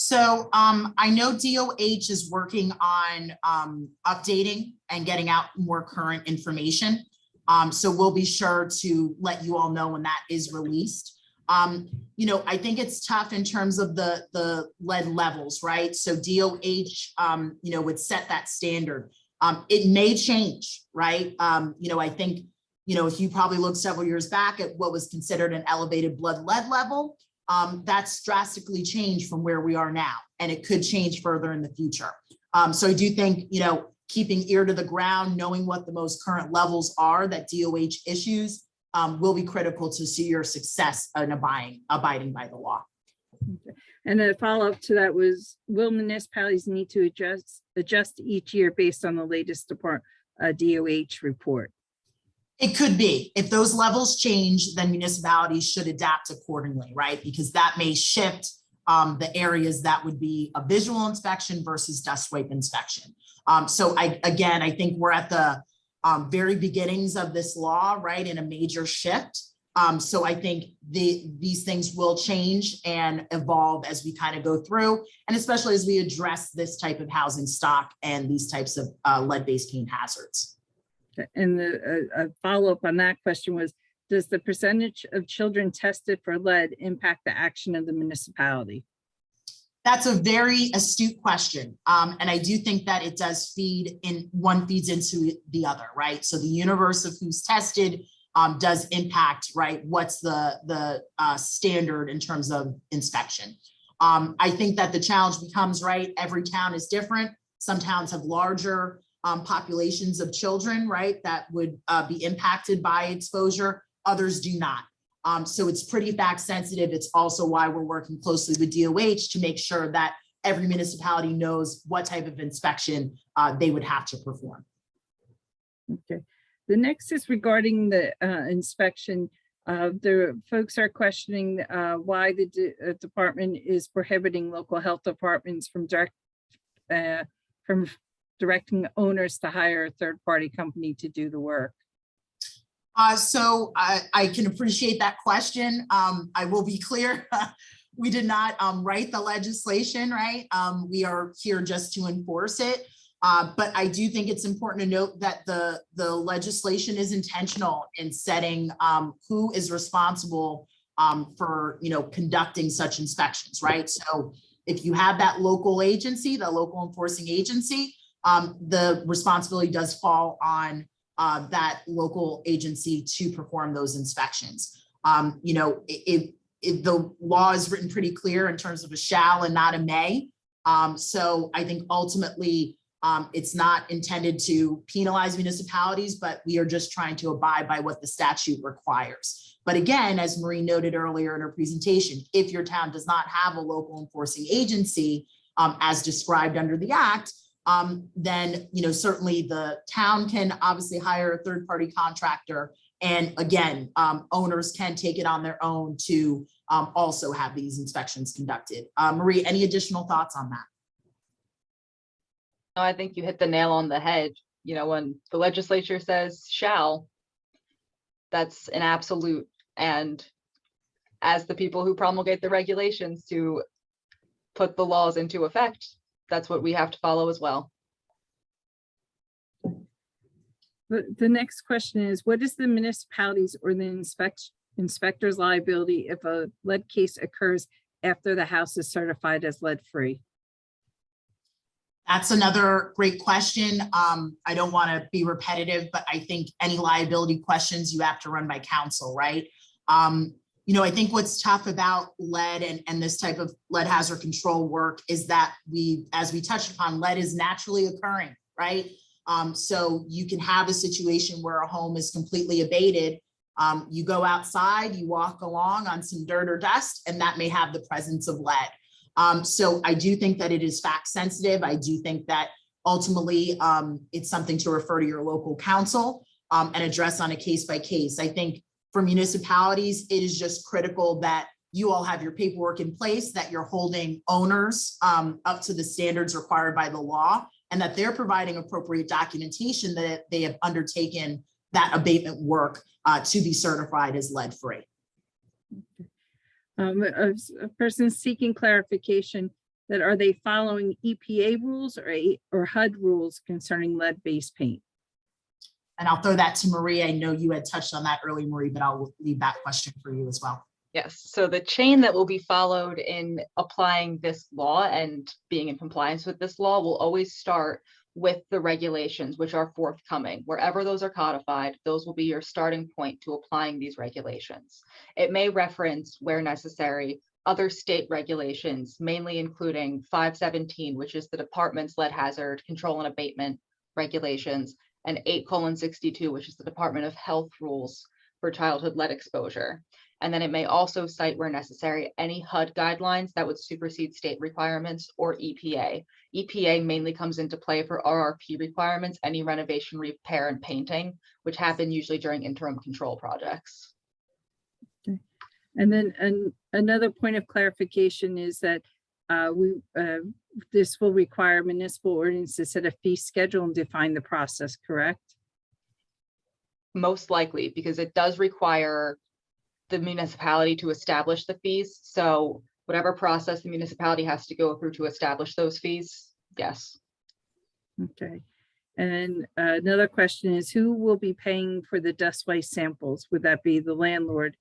So I know DOH is working on updating and getting out more current information. So we'll be sure to let you all know when that is released. I think it's tough in terms of the lead levels, right? So DOH, would set that standard. It may change, right? I think, if you probably look several years back at what was considered an elevated blood lead level, that's drastically changed from where we are now, and it could change further in the future. So I do think, keeping ear to the ground, knowing what the most current levels are that DOH issues will be critical to see your success in abiding by the law.
And the follow-up to that was, will municipalities need to adjust each year based on the latest DOH report?
It could be. If those levels change, then municipalities should adapt accordingly, right? Because that may shift the areas that would be a visual inspection versus dust wipe inspection. So I think we're at the very beginnings of this law, right, in a major shift. So I think these things will change and evolve as we kind of go through, and especially as we address this type of housing stock and these types of lead-based paint hazards.
And a follow-up on that question was, does the percentage of children tested for lead impact the action of the municipality?
That's a very astute question. And I do think that it does one feeds into the other, right? So the universe of who's tested does impact, right? What's the standard in terms of inspection? I think that the challenge becomes, right, every town is different. Some towns have larger populations of children, right, that would be impacted by exposure. Others do not. So it's pretty fact sensitive. It's also why we're working closely with DOH to make sure that every municipality knows what type of inspection they would have to perform.
Okay. The next is regarding the inspection. The folks are questioning why the department is prohibiting local health departments from directing owners to hire a third-party company to do the work.
So I can appreciate that question. I will be clear. We did not write the legislation, right? We are here just to enforce it. But I do think it's important to note that the legislation is intentional in setting who is responsible for conducting such inspections, right? So if you have that local agency, the local enforcing agency, the responsibility does fall on that local agency to perform those inspections. If the law is written pretty clear in terms of a shall and not a may. So I think ultimately it's not intended to penalize municipalities, but we are just trying to abide by what the statute requires. But again, as Marie noted earlier in her presentation, if your town does not have a local enforcing agency as described under the act, then certainly the town can obviously hire a third-party contractor. And again, owners can take it on their own to also have these inspections conducted. Marie, any additional thoughts on that?
No, I think you hit the nail on the head. When the legislature says shall, that's an absolute. And as the people who promulgate the regulations to put the laws into effect, that's what we have to follow as well.
The next question is, what is the municipality's or the inspector's liability if a lead case occurs after the house is certified as lead-free?
That's another great question. I don't want to be repetitive, but I think any liability questions you have to run by council, right? I think what's tough about lead and this type of lead hazard control work is that as we touched upon, lead is naturally occurring, right? So you can have a situation where a home is completely abated. You go outside, you walk along on some dirt or dust, and that may have the presence of lead. So I do think that it is fact sensitive. I do think that ultimately it's something to refer to your local council and address on a case by case. I think for municipalities, it is just critical that you all have your paperwork in place, that you're holding owners up to the standards required by the law, and that they're providing appropriate documentation that they have undertaken that abatement work to be certified as lead-free.
A person seeking clarification, that are they following EPA rules or HUD rules concerning lead-based paint?
And I'll throw that to Marie. I know you had touched on that earlier, Marie, but I'll leave that question for you as well.
Yes, so the chain that will be followed in applying this law and being in compliance with this law will always start with the regulations, which are forthcoming. Wherever those are codified, those will be your starting point to applying these regulations. It may reference, where necessary, other state regulations, mainly including 517, which is the department's lead hazard control and abatement regulations, and 8:62, which is the Department of Health rules for childhood lead exposure. And then it may also cite, where necessary, any HUD guidelines that would supersede state requirements or EPA. EPA mainly comes into play for RRP requirements, any renovation, repair, and painting, which happen usually during interim control projects.
Okay. And then another point of clarification is that this will require municipal ordinance to set a fee schedule and define the process, correct?
Most likely, because it does require the municipality to establish the fees. So whatever process the municipality has to go through to establish those fees, yes.
Okay. And another question is, who will be paying for the dust wipe samples? Would that be the landlord?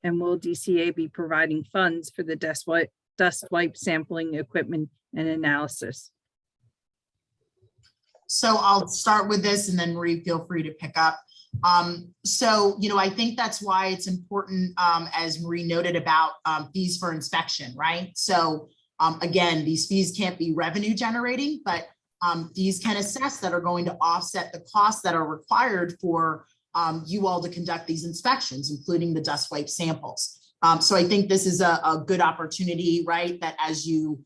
And will DCA be providing funds for the dust wipe sampling equipment and analysis?
So I'll start with this and then Marie, feel free to pick up. So, I think that's why it's important, as Marie noted, about fees for inspection, right? So again, these fees can't be revenue generating, but fees can assess that are going to offset the costs that are required for you all to conduct these inspections, including the dust wipe samples. So I think this is a good opportunity, right? That as you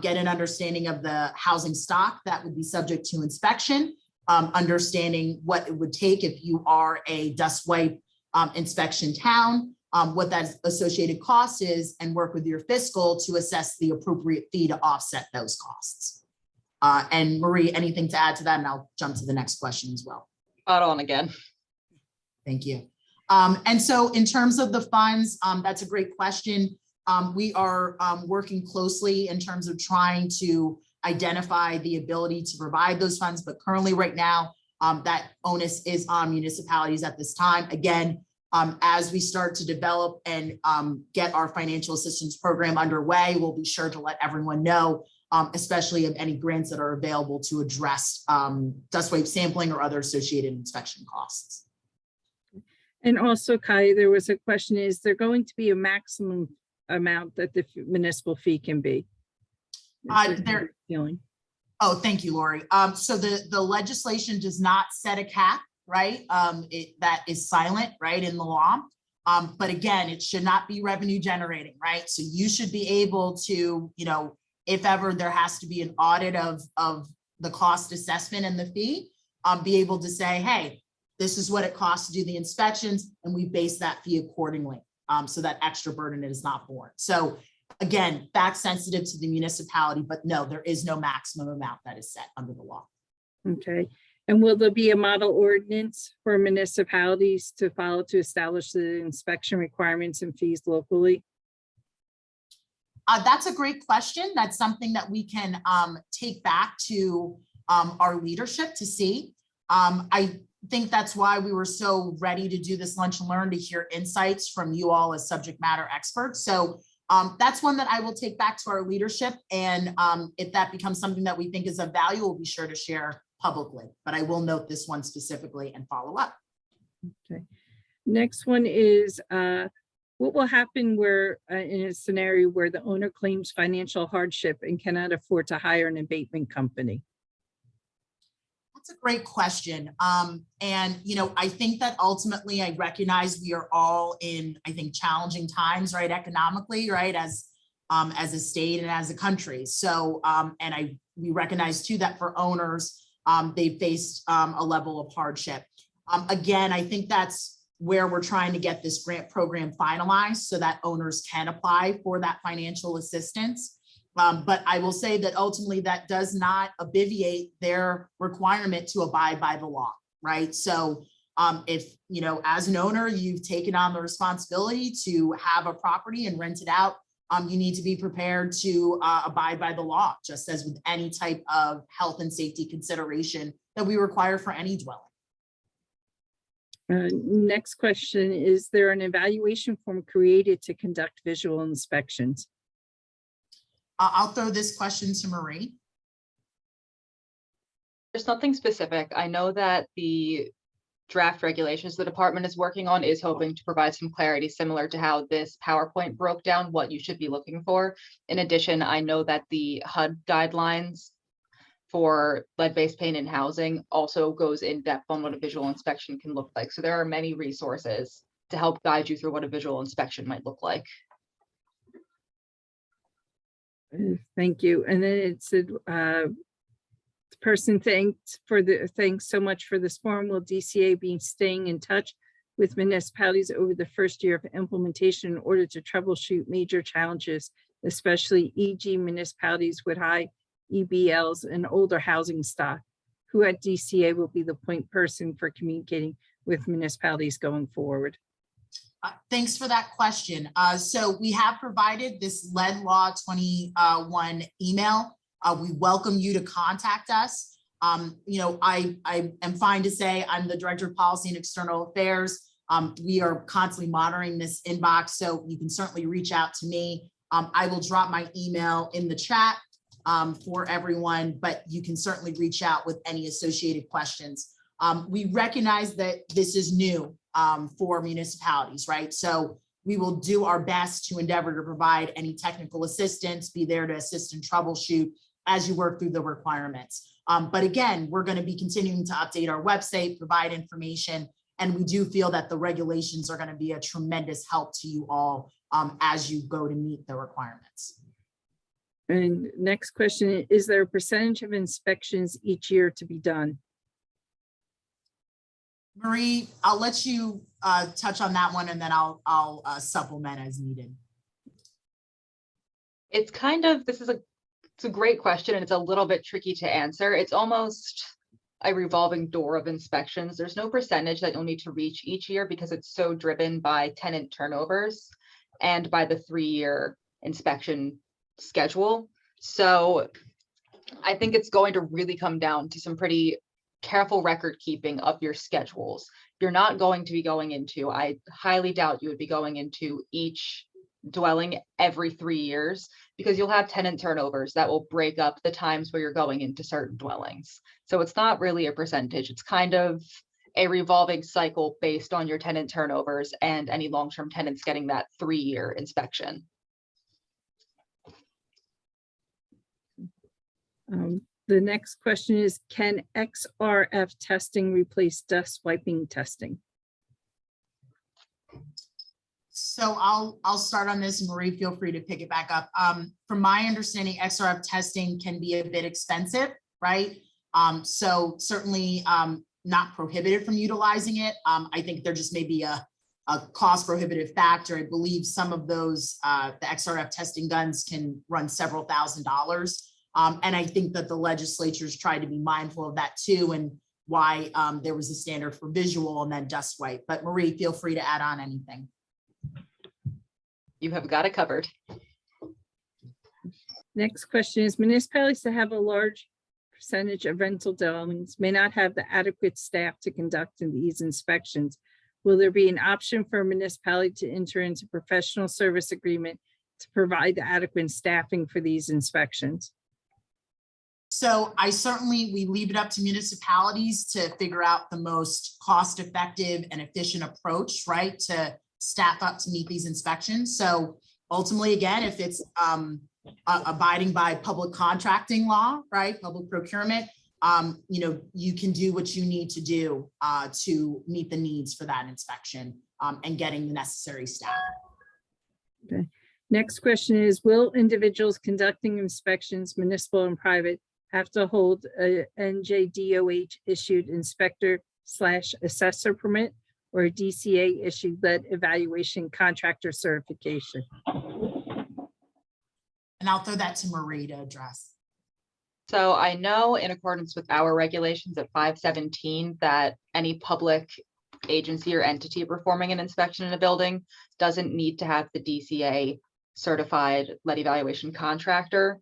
get an understanding of the housing stock that would be subject to inspection, understanding what it would take if you are a dust wipe inspection town, what that associated cost is, and work with your fiscal to assess the appropriate fee to offset those costs. And Marie, anything to add to that? And I'll jump to the next question as well.
Spot on again.
Thank you. And so in terms of the funds, that's a great question. We are working closely in terms of trying to identify the ability to provide those funds, but currently right now, that onus is on municipalities at this time. Again, as we start to develop and get our financial assistance program underway, we'll be sure to let everyone know, especially of any grants that are available to address dust wipe sampling or other associated inspection costs.
And also, Kai, there was a question, is there going to be a maximum amount that the municipal fee can be?
Oh, thank you, Lori. So the legislation does not set a cap, right? That is silent, right, in the law. But again, it should not be revenue generating, right? So you should be able to, if ever there has to be an audit of the cost assessment and the fee, be able to say, hey, this is what it costs to do the inspections, and we base that fee accordingly, so that extra burden is not borne. So again, fact sensitive to the municipality, but no, there is no maximum amount that is set under the law.
Okay. And will there be a model ordinance for municipalities to follow to establish the inspection requirements and fees locally?
That's a great question. That's something that we can take back to our leadership to see. I think that's why we were so ready to do this lunch and learn, to hear insights from you all as subject matter experts. So that's one that I will take back to our leadership. And if that becomes something that we think is of value, we'll be sure to share publicly. But I will note this one specifically and follow up.
Okay. Next one is what will happen where in a scenario where the owner claims financial hardship and cannot afford to hire an abatement company?
That's a great question. And, I think that ultimately I recognize we are all in, I think, challenging times, right, economically, right, as a state and as a country. So, and we recognize too that for owners, they faced a level of hardship. Again, I think that's where we're trying to get this grant program finalized so that owners can apply for that financial assistance. But I will say that ultimately that does not obviate their requirement to abide by the law, right? So if, as an owner, you've taken on the responsibility to have a property and rent it out you need to be prepared to abide by the law, just as with any type of health and safety consideration that we require for any dwelling.
Next question, is there an evaluation form created to conduct visual inspections?
I'll throw this question to Marie.
There's nothing specific. I know that the draft regulations the department is working on is hoping to provide some clarity similar to how this PowerPoint broke down what you should be looking for. In addition, I know that the HUD guidelines for lead-based paint in housing also goes in depth on what a visual inspection can look like. So there are many resources to help guide you through what a visual inspection might look like.
Thank you. And then it said, the person thanks so much for this forum. Will DCA be staying in touch with municipalities over the first year of implementation in order to troubleshoot major challenges, especially e.g. municipalities with high EBLs and older housing stock? Who at DCA will be the point person for communicating with municipalities going forward?
Thanks for that question. So we have provided this Lead Law 21 email. We welcome you to contact us. You know, I am fine to say I'm the Director of Policy and External Affairs. We are constantly monitoring this inbox, so you can certainly reach out to me. I will drop my email in the chat for everyone, but you can certainly reach out with any associated questions. We recognize that this is new for municipalities, right? So we will do our best to endeavor to provide any technical assistance, be there to assist and troubleshoot as you work through the requirements. But again, we're going to be continuing to update our website, provide information, and we do feel that the regulations are going to be a tremendous help to you all as you go to meet the requirements.
And next question, is there a percentage of inspections each year to be done?
Marie, I'll let you touch on that one, and then I'll supplement as needed.
It's kind of, it's a great question, and it's a little bit tricky to answer. It's almost a revolving door of inspections. There's no percentage that you'll need to reach each year because it's so driven by tenant turnovers and by the 3-year inspection schedule. So I think it's going to really come down to some pretty careful record keeping of your schedules. You're not going to be going into, I highly doubt you would be going into each dwelling every 3 years, because you'll have tenant turnovers that will break up the times where you're going into certain dwellings. So it's not really a percentage. It's kind of a revolving cycle based on your tenant turnovers and any long-term tenants getting that 3-year inspection.
The next question is, can XRF testing replace dust wiping testing?
So I'll start on this, and Marie, feel free to pick it back up. From my understanding, XRF testing can be a bit expensive, right? So certainly not prohibited from utilizing it. I think there just may be a cost prohibitive factor. I believe some of those, the XRF testing guns can run several $1,000s. And I think that the legislatures tried to be mindful of that too, and why there was a standard for visual and then dust wipe. But Marie, feel free to add on anything.
You have got it covered.
Next question is, municipalities that have a large percentage of rental dwellings may not have the adequate staff to conduct these inspections. Will there be an option for a municipality to enter into professional service agreement to provide the adequate staffing for these inspections?
So we leave it up to municipalities to figure out the most cost-effective and efficient approach, right, to staff up to meet these inspections. So ultimately, again, if it's abiding by public contracting law, right, public procurement, you know, you can do what you need to do to meet the needs for that inspection and getting the necessary staff.
Okay. Next question is, will individuals conducting inspections, municipal and private, have to hold a NJDOH issued inspector/assessor permit or a DCA issued lead evaluation contractor certification?
And I'll throw that to Marie to address.
So I know in accordance with our regulations at 517 that any public agency or entity performing an inspection in a building doesn't need to have the DCA certified lead evaluation contractor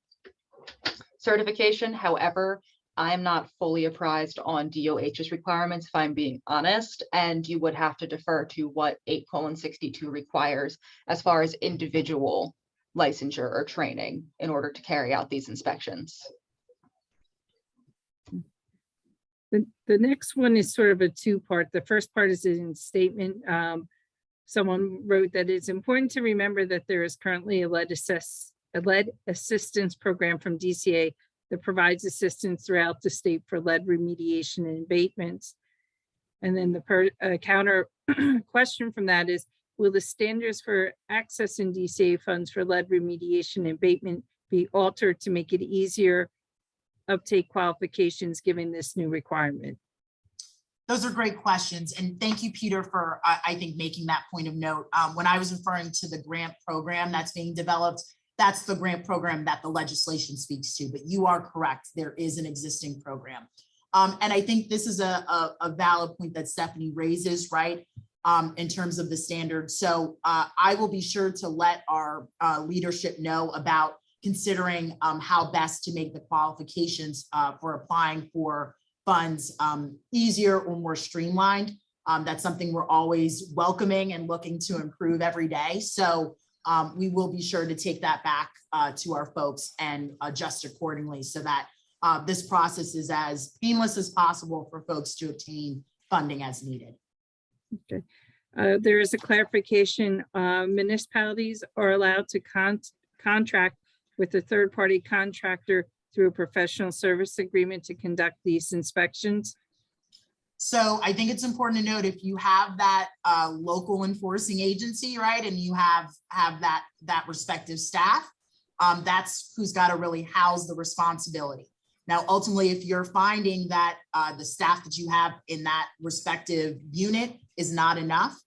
certification. However, I'm not fully apprised on DOH's requirements, if I'm being honest, and you would have to defer to what 8:62 requires as far as individual licensure or training in order to carry out these inspections.
The next one is sort of a two-part. The first part is in statement. Someone wrote that it's important to remember that there is currently a lead assistance program from DCA that provides assistance throughout the state for lead remediation and abatements. And then the counter question from that is, will the standards for accessing DCA funds for lead remediation and abatement be altered to make it easier uptake qualifications given this new requirement?
Those are great questions. And thank you, Peter, for, I think, making that point of note. When I was referring to the grant program that's being developed, that's the grant program that the legislation speaks to, but you are correct. There is an existing program. And I think this is a valid point that Stephanie raises, right, in terms of the standards. So I will be sure to let our leadership know about considering how best to make the qualifications for applying for funds easier or more streamlined. That's something we're always welcoming and looking to improve every day. So we will be sure to take that back to our folks and adjust accordingly so that this process is as painless as possible for folks to obtain funding as needed.
Okay. There is a clarification. Municipalities are allowed to contract with a third-party contractor through a professional service agreement to conduct these inspections.
So I think it's important to note, if you have that local enforcing agency, right, and you have that respective staff, that's who's got to really house the responsibility. Now, ultimately, if you're finding that the staff that you have in that respective unit is not enough,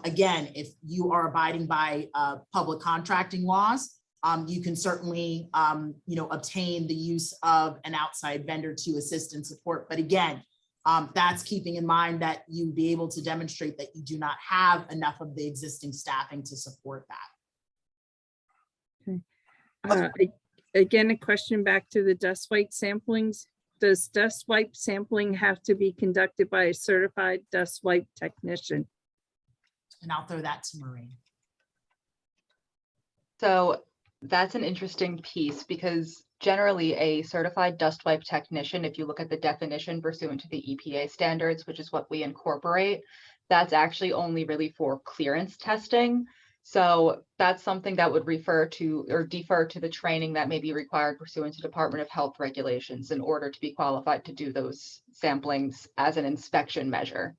again, if you are abiding by public contracting laws, you can certainly, obtain the use of an outside vendor to assist and support. But again, that's keeping in mind that you be able to demonstrate that you do not have enough of the existing staffing to support that.
Okay. Again, a question back to the dust wipe samplings. Does dust wipe sampling have to be conducted by a certified dust wipe technician?
And I'll throw that to Marie.
So that's an interesting piece, because generally a certified dust wipe technician, if you look at the definition pursuant to the EPA standards, which is what we incorporate, that's actually only really for clearance testing. So that's something that would refer to or defer to the training that may be required pursuant to Department of Health regulations in order to be qualified to do those samplings as an inspection measure.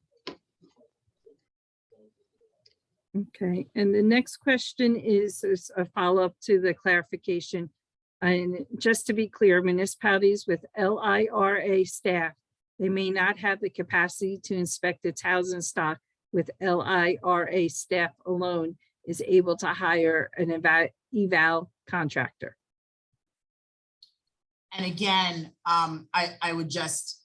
Okay, and the next question is a follow-up to the clarification. And just to be clear, municipalities with LIRA staff, they may not have the capacity to inspect its housing stock with LIRA staff alone is able to hire an eval contractor.
And again, I would just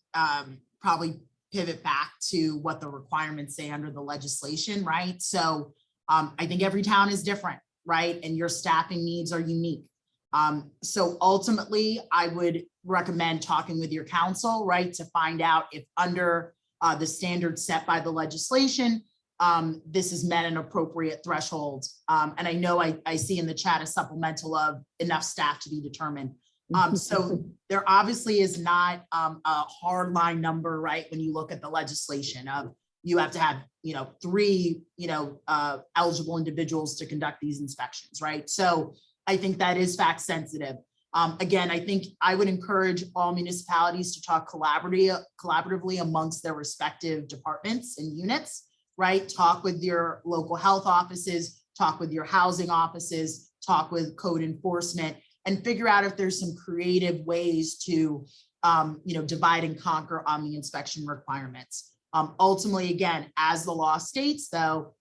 probably pivot back to what the requirements say under the legislation, right? So I think every town is different, right? And your staffing needs are unique. So ultimately, I would recommend talking with your council, right, to find out if under the standards set by the legislation, this is met an appropriate threshold. And I know I see in the chat a supplemental of enough staff to be determined. So there obviously is not a hard line number, right? When you look at the legislation of you have to have, 3, eligible individuals to conduct these inspections, right? So I think that is fact sensitive. Again, I think I would encourage all municipalities to talk collaboratively amongst their respective departments and units, right? Talk with your local health offices, talk with your housing offices, talk with code enforcement, and figure out if there's some creative ways to, divide and conquer on the inspection requirements. Ultimately, again, as the law states, though,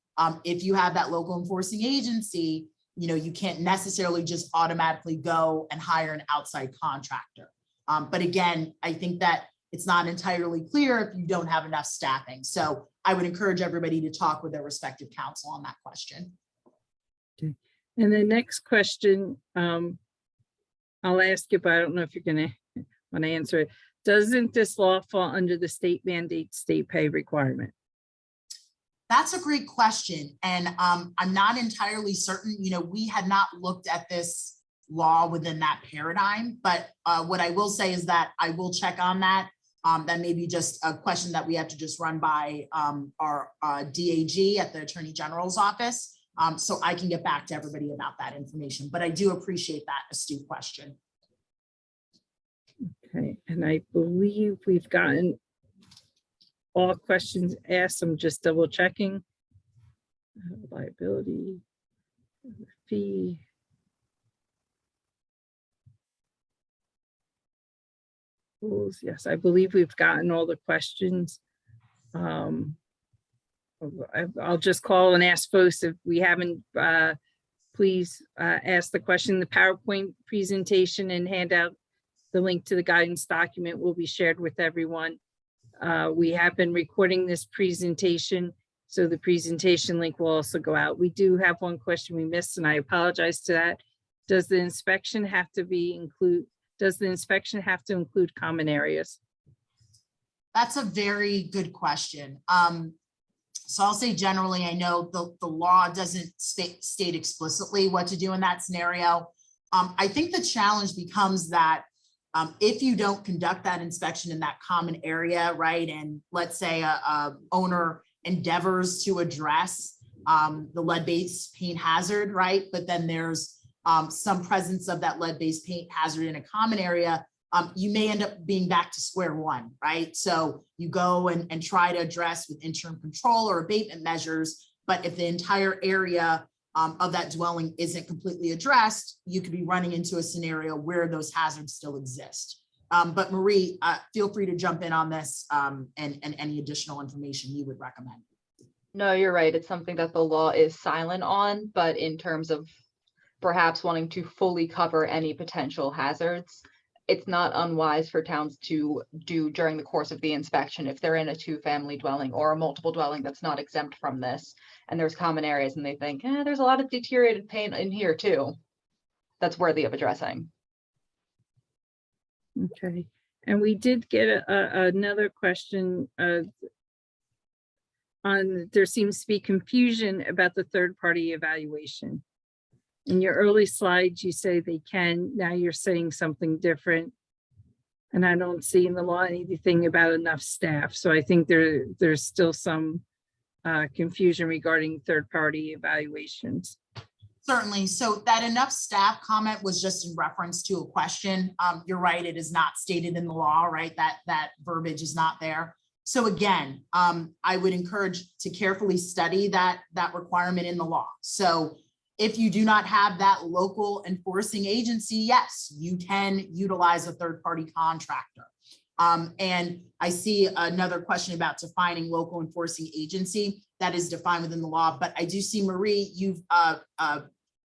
if you have that local enforcing agency, you can't necessarily just automatically go and hire an outside contractor. But again, I think that it's not entirely clear if you don't have enough staffing. So I would encourage everybody to talk with their respective counsel on that question.
Okay. And the next question, I'll ask you, but I don't know if you're gonna want to answer it. Doesn't this law fall under the state mandate, state pay requirement?
That's a great question. And I'm not entirely certain, we had not looked at this law within that paradigm, but what I will say is that I will check on that. That may be just a question that we have to just run by our DAG at the Attorney General's office. So I can get back to everybody about that information, but I do appreciate that astute question.
Okay, and I believe we've gotten all questions asked. I'm just double checking. Liability, fee. Rules, yes, I believe we've gotten all the questions. I'll just call and ask folks if we haven't, please ask the question. The PowerPoint presentation and hand out the link to the guidance document will be shared with everyone. We have been recording this presentation, so the presentation link will also go out. We do have one question we missed, and I apologize to that. Does the inspection have to include common areas?
That's a very good question. So I'll say generally, I know the law doesn't state explicitly what to do in that scenario. I think the challenge becomes that if you don't conduct that inspection in that common area, right, and let's say a owner endeavors to address the lead-based paint hazard, right, but then there's some presence of that lead-based paint hazard in a common area, you may end up being back to square one, right? So you go and try to address with interim control or abatement measures, but if the entire area of that dwelling isn't completely addressed, you could be running into a scenario where those hazards still exist. But Marie, feel free to jump in on this and any additional information you would recommend.
No, you're right. It's something that the law is silent on, but in terms of perhaps wanting to fully cover any potential hazards, it's not unwise for towns to do during the course of the inspection if they're in a two-family dwelling or a multiple dwelling that's not exempt from this, and there's common areas and they think, there's a lot of deteriorated paint in here too. That's worthy of addressing.
Okay, and we did get another question on, there seems to be confusion about the third-party evaluation. In your early slides, you say they can, now you're saying something different. And I don't see in the law anything about enough staff. So I think there's still some confusion regarding third-party evaluations.
Certainly. So that enough staff comment was just in reference to a question. You're right, it is not stated in the law, right? That verbiage is not there. So again, I would encourage to carefully study that requirement in the law. So if you do not have that local enforcing agency, yes, you can utilize a third-party contractor. And I see another question about defining local enforcing agency that is defined within the law, but I do see, Marie, you've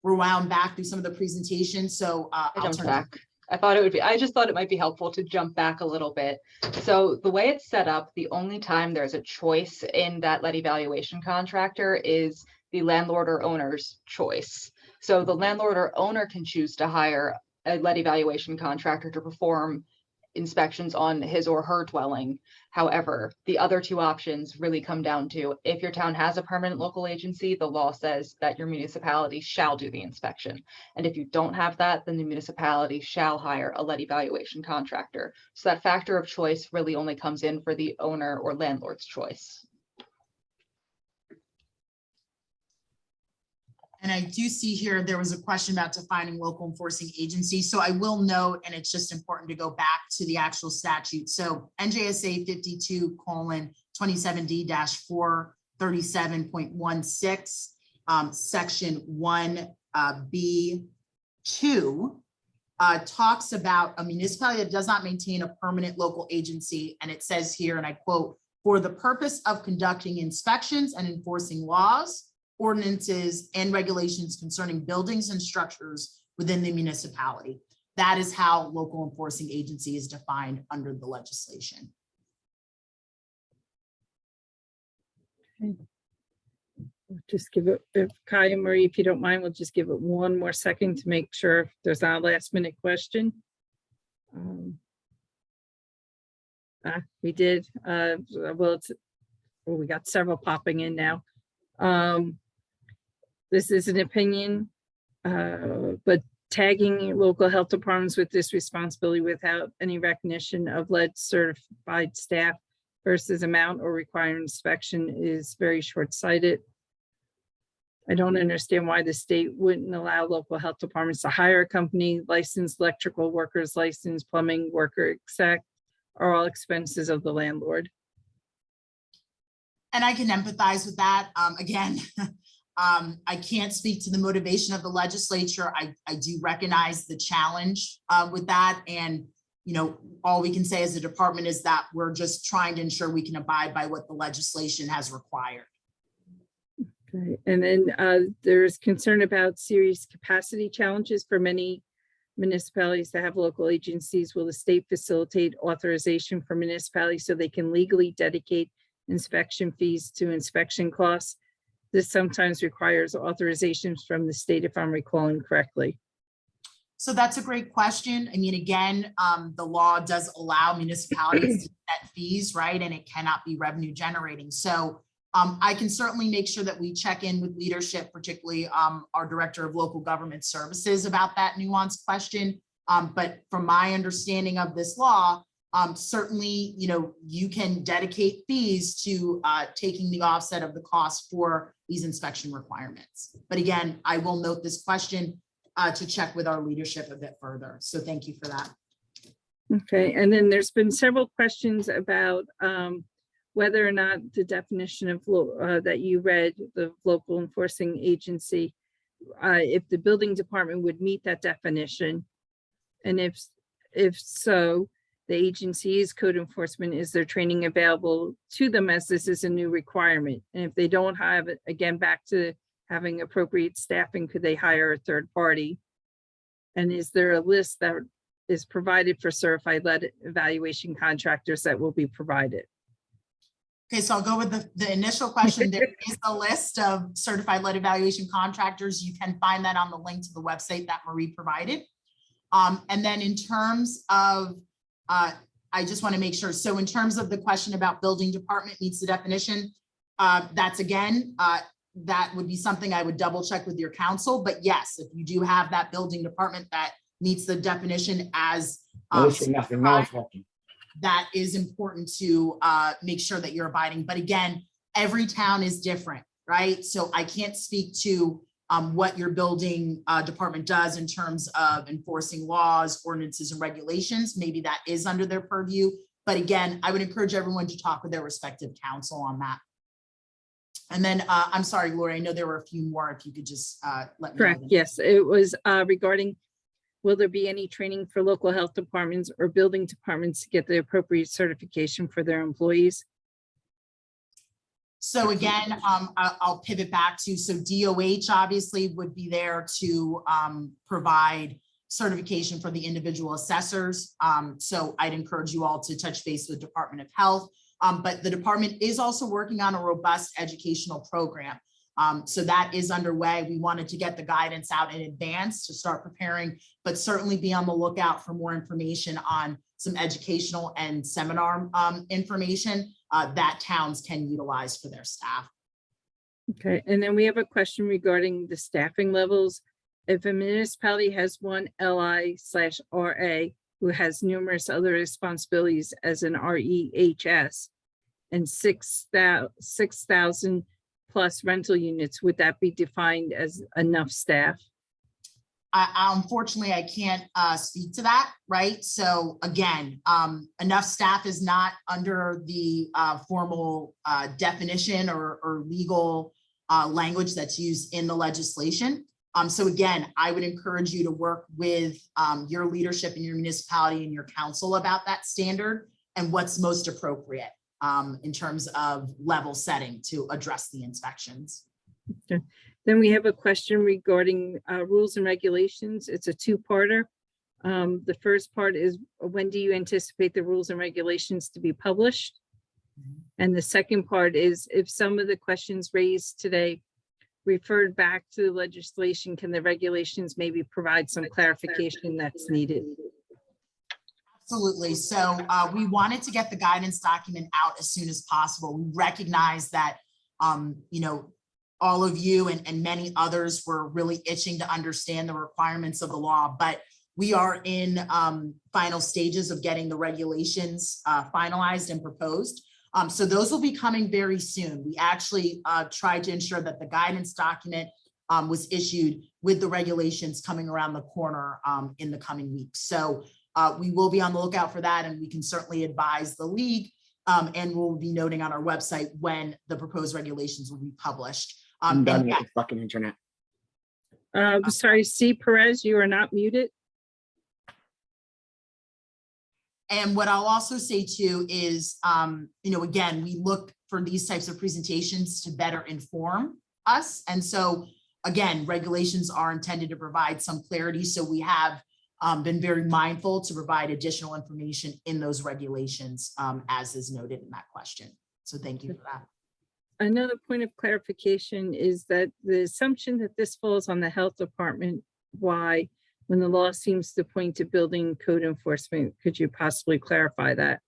rewound back through some of the presentation. So
I jumped back. I just thought it might be helpful to jump back a little bit. So the way it's set up, the only time there's a choice in that lead evaluation contractor is the landlord or owner's choice. So the landlord or owner can choose to hire a lead evaluation contractor to perform inspections on his or her dwelling. However, the other two options really come down to, if your town has a permanent local agency, the law says that your municipality shall do the inspection. And if you don't have that, then the municipality shall hire a lead evaluation contractor. So that factor of choice really only comes in for the owner or landlord's choice.
And I do see here, there was a question about defining local enforcing agency. So I will note, and it's just important to go back to the actual statute. So NJSA 52:27.437.16, section 1B2 talks about a municipality that does not maintain a permanent local agency. And it says here, and I quote, "for the purpose of conducting inspections and enforcing laws, ordinances, and regulations concerning buildings and structures within the municipality." That is how local enforcing agency is defined under the legislation.
Just give it, if Kai and Marie, if you don't mind, we'll just give it one more second to make sure if there's not a last minute question. We did, well, we got several popping in now. This is an opinion, but tagging local health departments with this responsibility without any recognition of lead certified staff versus amount or requiring inspection is very short-sighted. I don't understand why the state wouldn't allow local health departments to hire a company, licensed electrical workers, licensed plumbing worker, except are all expenses of the landlord.
And I can empathize with that. Again, I can't speak to the motivation of the legislature. I do recognize the challenge with that. And, you know, all we can say as a department is that we're just trying to ensure we can abide by what the legislation has required.
Okay, and then there's concern about serious capacity challenges for many municipalities that have local agencies. Will the state facilitate authorization for municipalities so they can legally dedicate inspection fees to inspection costs? This sometimes requires authorizations from the state, if I'm recalling correctly.
So that's a great question. I mean, again, the law does allow municipalities to set fees, right? And it cannot be revenue generating. So I can certainly make sure that we check in with leadership, particularly our Director of Local Government Services, about that nuanced question. But from my understanding of this law, certainly, you know, you can dedicate fees to taking the offset of the cost for these inspection requirements. But again, I will note this question to check with our leadership a bit further. So thank you for that.
Okay, and then there's been several questions about whether or not the definition of that you read, the local enforcing agency, if the building department would meet that definition. And if so, the agency's code enforcement, is there training available to them as this is a new requirement? And if they don't have it, again, back to having appropriate staffing, could they hire a third party? And is there a list that is provided for certified lead evaluation contractors that will be provided?
Okay, so I'll go with the initial question. There is a list of certified lead evaluation contractors. You can find that on the link to the website that Marie provided. And then in terms of, I just want to make sure. So in terms of the question about building department meets the definition, that's again, that would be something I would double check with your council. But yes, if you do have that building department that meets the definition as that is important to make sure that you're abiding. But again, every town is different, right? So I can't speak to what your building department does in terms of enforcing laws, ordinances, and regulations. Maybe that is under their purview. But again, I would encourage everyone to talk with their respective council on that. And then I'm sorry, Lori, I know there were a few more. If you could just let me know.
Correct, yes, it was regarding, will there be any training for local health departments or building departments to get the appropriate certification for their employees?
So again, I'll pivot back to, so DOH obviously would be there to provide certification for the individual assessors. So I'd encourage you all to touch base with Department of Health. But the department is also working on a robust educational program. So that is underway. We wanted to get the guidance out in advance to start preparing, but certainly be on the lookout for more information on some educational and seminar information that towns can utilize for their staff.
Okay, and then we have a question regarding the staffing levels. If a municipality has one LI/RA who has numerous other responsibilities as an REHS and 6,000 plus rental units, would that be defined as enough staff?
Unfortunately, I can't speak to that, right? So again, enough staff is not under the formal definition or legal language that's used in the legislation. So again, I would encourage you to work with your leadership in your municipality and your council about that standard and what's most appropriate in terms of level setting to address the inspections.
Okay. Then we have a question regarding rules and regulations. It's a two-parter. The first part is, when do you anticipate the rules and regulations to be published? And the second part is, if some of the questions raised today referred back to the legislation, can the regulations maybe provide some clarification that's needed?
Absolutely. So we wanted to get the guidance document out as soon as possible. We recognize that, you know, all of you and many others were really itching to understand the requirements of the law, but we are in final stages of getting the regulations finalized and proposed. So those will be coming very soon. We actually tried to ensure that the guidance document was issued with the regulations coming around the corner in the coming weeks. So we will be on the lookout for that, and we can certainly advise the league, and we'll be noting on our website when the proposed regulations will be published.
I'm done
And
with the fucking internet.
Sorry, C. Perez, you are not muted.
And what I'll also say too is, you know, again, we look for these types of presentations to better inform us. And so again, regulations are intended to provide some clarity. So we have been very mindful to provide additional information in those regulations, as is noted in that question. So thank you for that.
Another point of clarification is that the assumption that this falls on the health department, why, when the law seems to point to building code enforcement, could you possibly clarify that?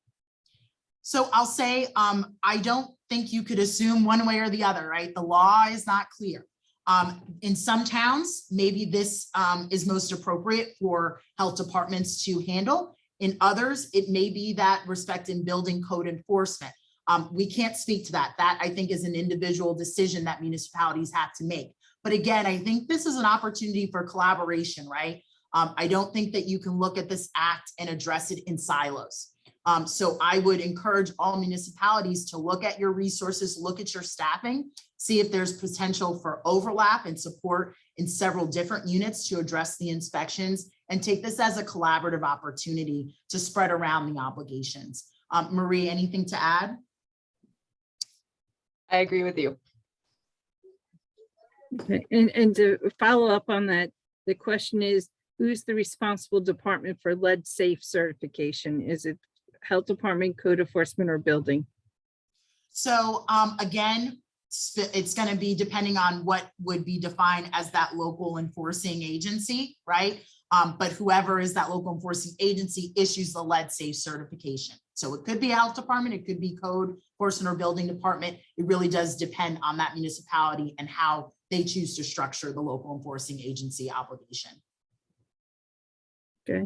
So I'll say, I don't think you could assume one way or the other, right? The law is not clear. In some towns, maybe this is most appropriate for health departments to handle. In others, it may be that respect in building code enforcement. We can't speak to that. That I think is an individual decision that municipalities have to make. But again, I think this is an opportunity for collaboration, right? I don't think that you can look at this act and address it in silos. So I would encourage all municipalities to look at your resources, look at your staffing, see if there's potential for overlap and support in several different units to address the inspections, and take this as a collaborative opportunity to spread around the obligations. Marie, anything to add?
I agree with you.
Okay. And to follow up on that, the question is, who's the responsible department for lead safe certification? Is it health department, code enforcement, or building?
So again, it's going to be depending on what would be defined as that local enforcing agency, right? But whoever is that local enforcing agency issues the lead safe certification. So it could be a health department, it could be code enforcement or building department. It really does depend on that municipality and how they choose to structure the local enforcing agency obligation.
Okay,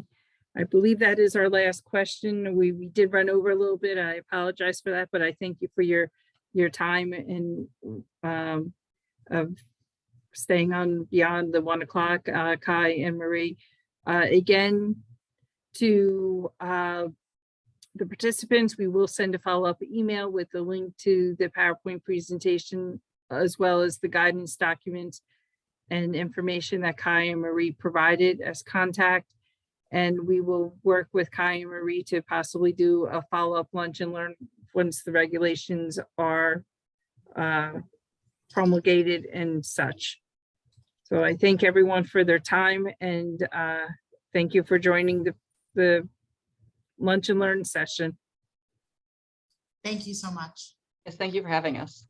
I believe that is our last question. We did run over a little bit. I apologize for that, but I thank you for your time and of staying on beyond the 1 o'clock, Kai and Marie. Again, to the participants, we will send a follow-up email with the link to the PowerPoint presentation, as well as the guidance documents and information that Kai and Marie provided as contact. And we will work with Kai and Marie to possibly do a follow-up lunch and learn once the regulations are promulgated and such. So I thank everyone for their time, and thank you for joining the lunch and learn session.
Thank you so much.
Yes, thank you for having us.